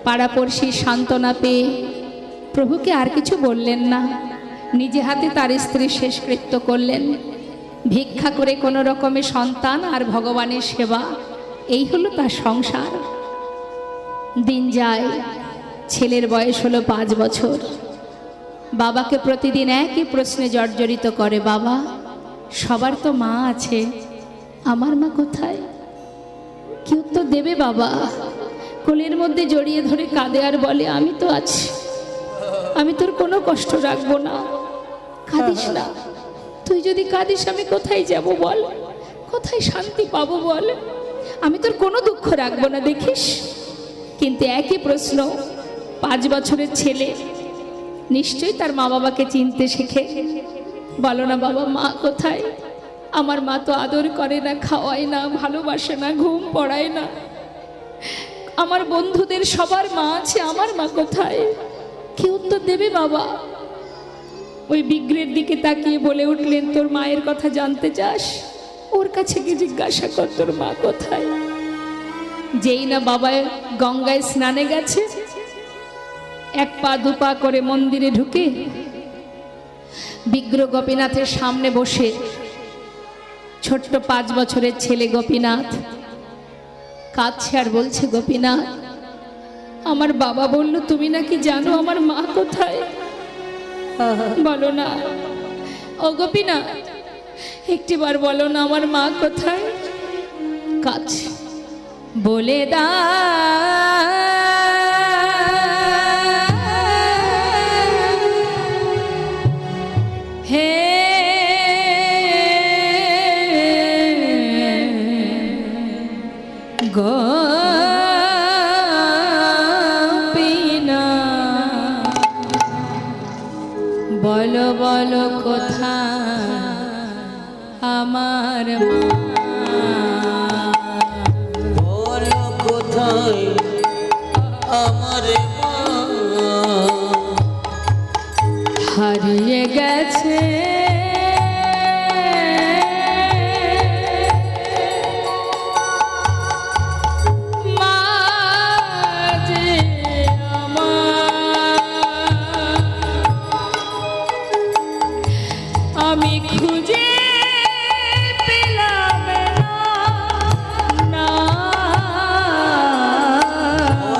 পাড়াপড়শি সান্ত্বনা পেয়ে প্রভুকে আর কিছু বললেন না, নিজে হাতে তার স্ত্রীর শেষকৃত্য করলেন। ভিক্ষা করে কোনো রকমে সন্তান আর ভগবানের সেবা, এই হলো তার সংসার। দিন যায়, ছেলের বয়স হলো 5 বছর। বাবাকে প্রতিদিন একই প্রশ্নে জর্জরিত করে, বাবা সবার তো মা আছে, আমার মা কোথায়? কি উত্তর দেবে বাবা? কোলের মধ্যে জড়িয়ে ধরে কাঁদে আর বলে, আমি তো আছি, আমি তোর কোনো কষ্ট রাখবো না, কাঁদিস না। তুই যদি কাঁদিস আমি কোথায় যাব বল? কোথায় শান্তি পাবো বল? আমি তোর কোনো দুঃখ রাখবো না, দেখিস। কিন্তু একই প্রশ্ন 5 বছরের ছেলে নিশ্চয়ই তার মা বাবাকে চিনতে শেখে। বলো না বাবা, মা কোথায়? আমার মা তো আদর করে না, খাওয়ায় না, ভালোবাসে না, ঘুম পড়ায় না। আমার বন্ধুদের সবার মা আছে, আমার মা কোথায়? কি উত্তর দেবে বাবা? ওই বিগ্রের দিকে তাকিয়ে বলে উঠলেন, তোর মায়ের কথা জানতে চাস? ওর কাছে গিয়ে জিজ্ঞাসা কর তোর মা কোথায়। যেই না বাবা গঙ্গায় স্নানে গেছে, 1 পা 2 পা করে মন্দিরে ঢুকে বিগ্র গোপীনাথের সামনে বসে ছোট্ট 5 বছরের ছেলে গোপীনাথ কাঁদছে আর বলছে, গোপীনাথ আমার বাবা বলল তুমি নাকি জানো আমার মা কোথায়? বলো না ও গোপীনাথ, একটিবার বলো না আমার মা কোথায়? কাঁদছে, বলে দা হে গোপীনাথ, বলো বলো কোথায় আমার মা? বলো কোথায় আমার মা? হারিয়ে গেছে মা যে আমার, আমি খুঁজে পেলাম না।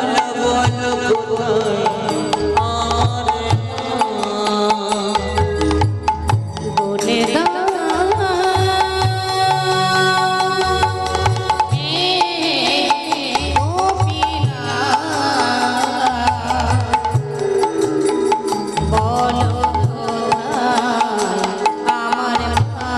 বলো কোথায় আমার মা? বলে দাও বলো আমার মা।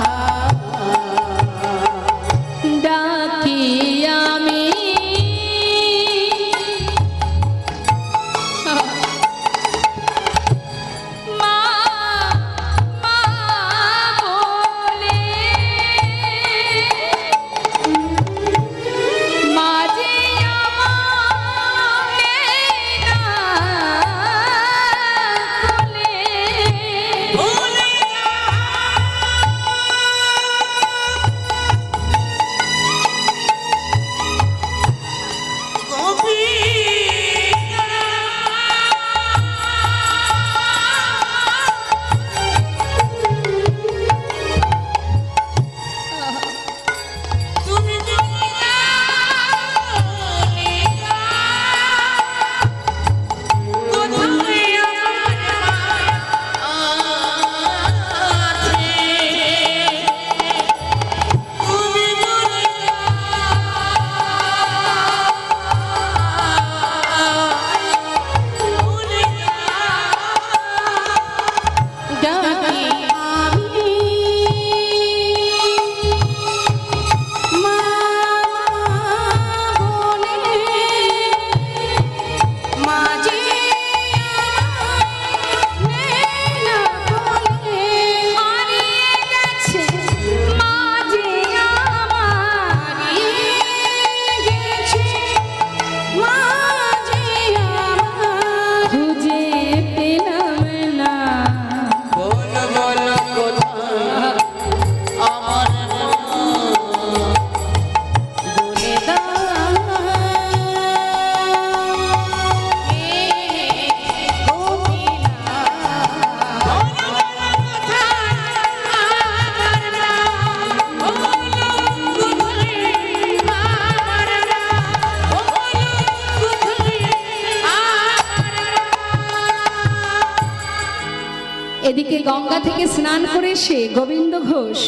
এদিকে গঙ্গা থেকে স্নান করে এসে গোবিন্দ ঘোষ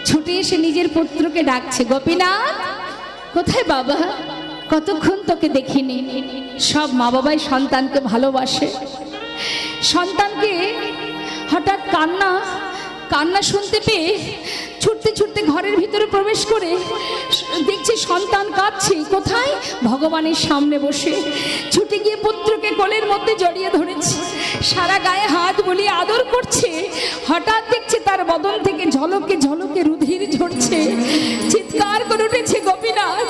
ছুটে এসে নিজের পুত্রকে ডাকছে, গোপীনাথ কোথায় বাবা, কতক্ষণ তোকে দেখিনি। সব মা বাবাই সন্তানকে ভালোবাসে। সন্তানকে হঠাৎ কান্না শুনতে পেয়ে ছুটতে ছুটতে ঘরের ভিতরে প্রবেশ করে দেখছি সন্তান কাঁদছে। কোথায়? ভগবানের সামনে বসে। ছুটে গিয়ে পুত্রকে কোলের মধ্যে জড়িয়ে ধরেছে, সারা গায়ে হাত বুলিয়ে আদর করছে। হঠাৎ দেখছে তার বদন থেকে ঝলকে ঝলকে রুধির ঝরছে। চিৎকার করে উঠেছে, গোপীনাথ,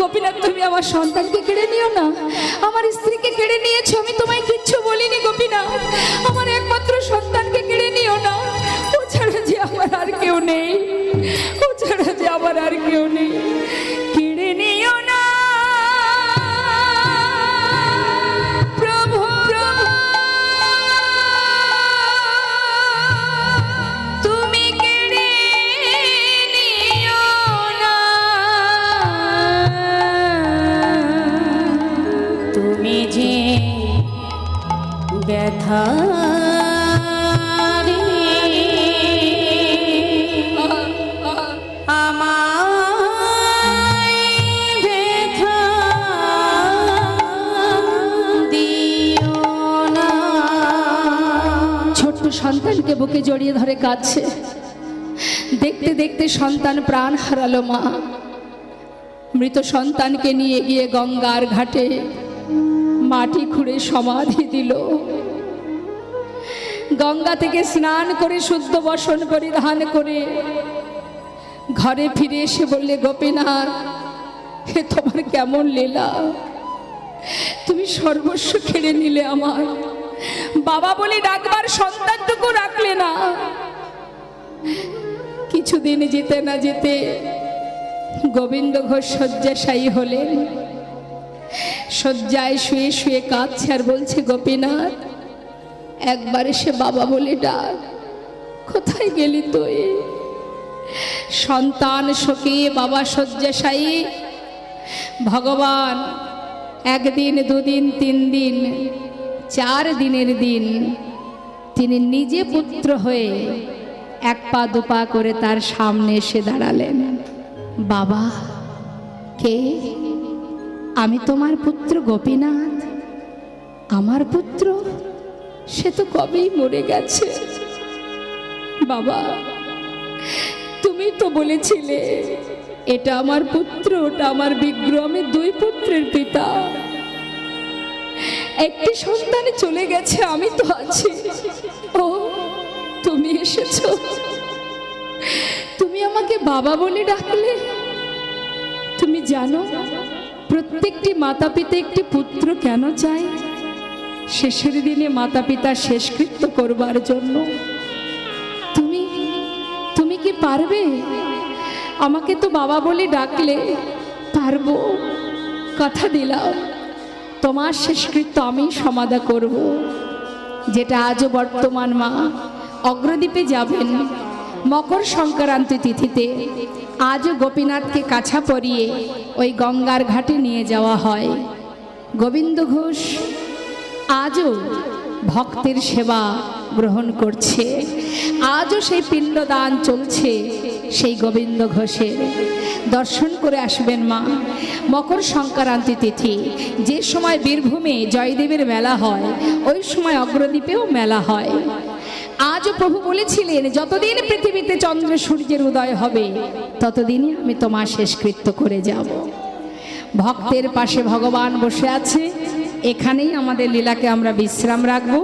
গোপীনাথ তুমি আমার সন্তানকে কেড়ে নিও না, আমার স্ত্রীকে কেড়ে নিয়েছো, আমি তোমায় কিচ্ছু বলিনি গোপীনাথ, আমার একমাত্র সন্তানকে কেড়ে নিও না, ও ছাড়া যে আমার আর কেউ নেই, ও ছাড়া যে আমার আর কেউ নেই, কেড়ে নিও না প্রভু, তুমি কেড়ে নিও না, তুমি যে ব্যথা রে আমায় ব্যথা দিও না। ছোট্ট সন্তানকে বুকে জড়িয়ে ধরে কাঁদছে। দেখতে দেখতে সন্তান প্রাণ হারালো। মা মৃত সন্তানকে নিয়ে গিয়ে গঙ্গার ঘাটে মাটি খুঁড়ে সমাধি দিল। গঙ্গা থেকে স্নান করে শুদ্ধ বসন পরিধান করে ঘরে ফিরে এসে বললে, গোপীনাথ হে তোমার কেমন লীলা, তুমি সর্বস্ব কেড়ে নিলে আমার, বাবা বলে ডাকবার সন্তানটুকু রাখলে না। কিছুদিন যেতে না যেতে গোবিন্দ ঘোষ শয্যাশায়ী হলেন। শয্যায় শুয়ে শুয়ে কাঁদছে আর বলছে, গোপীনাথ একবার এসে বাবা বলে ডাক, কোথায় গেলি তুই? সন্তান শোকে বাবা শয্যাশায়ী। ভগবান একদিন, দুদিন, 3 দিন, 4 দিনের দিন তিনি নিজে পুত্র হয়ে 1 পা 2 পা করে তার সামনে এসে দাঁড়ালেন। বাবা কে? আমি তোমার পুত্র গোপীনাথ। আমার পুত্র? সে তো কবেই মরে গেছে। বাবা তুমি তো বলেছিলে এটা আমার পুত্র, ওটা আমার বিগ্রহ, আমি 2 পুত্রের পিতা। একটি সন্তান চলে গেছে, আমি তো আছি। ও তুমি এসেছো, তুমি আমাকে বাবা বলে ডাকলে। তুমি জানো প্রত্যেকটি মাতা পিতা একটি পুত্র কেন চায়? শেষের দিনে মাতা পিতা শেষকৃত্য করবার জন্য। তুমি কি পারবে? আমাকে তো বাবা বলে ডাকলে। পারবো, কথা দিলাম, তোমার শেষকৃত্য আমি সমাধা করব। যেটা আজও বর্তমান মা অগ্রদ্বীপে যাবেন মকর সংক্রান্তি তিথিতে। আজও গোপীনাথকে কাছা পরিয়ে ওই গঙ্গার ঘাটে নিয়ে যাওয়া হয়। গোবিন্দ ঘোষ আজও ভক্তের সেবা গ্রহণ করছে। আজও সেই পিণ্ডদান চলছে সেই গোবিন্দ ঘোষের। দর্শন করে আসবেন মা। মকর সংক্রান্তি তিথি, যে সময় বীরভূমে জয়দেবের মেলা হয়, ওই সময় অগ্রদ্বীপেও মেলা হয়। আজও প্রভু বলেছিলেন, যতদিন পৃথিবীতে চন্দ্র সূর্যের উদয় হবে ততদিনই আমি তোমার শেষকৃত্য করে যাব। ভক্তের পাশে ভগবান বসে আছে। এখানেই আমাদের লীলাকে আমরা বিশ্রাম রাখব।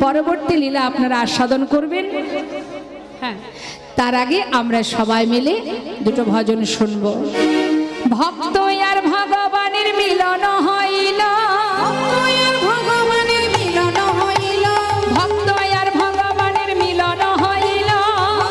পরবর্তী লীলা আপনারা আস্বাদন করবেন। হ্যাঁ, তার আগে আমরা সবাই মিলে 2 ভজন শুনব। ভক্ত আর ভগবান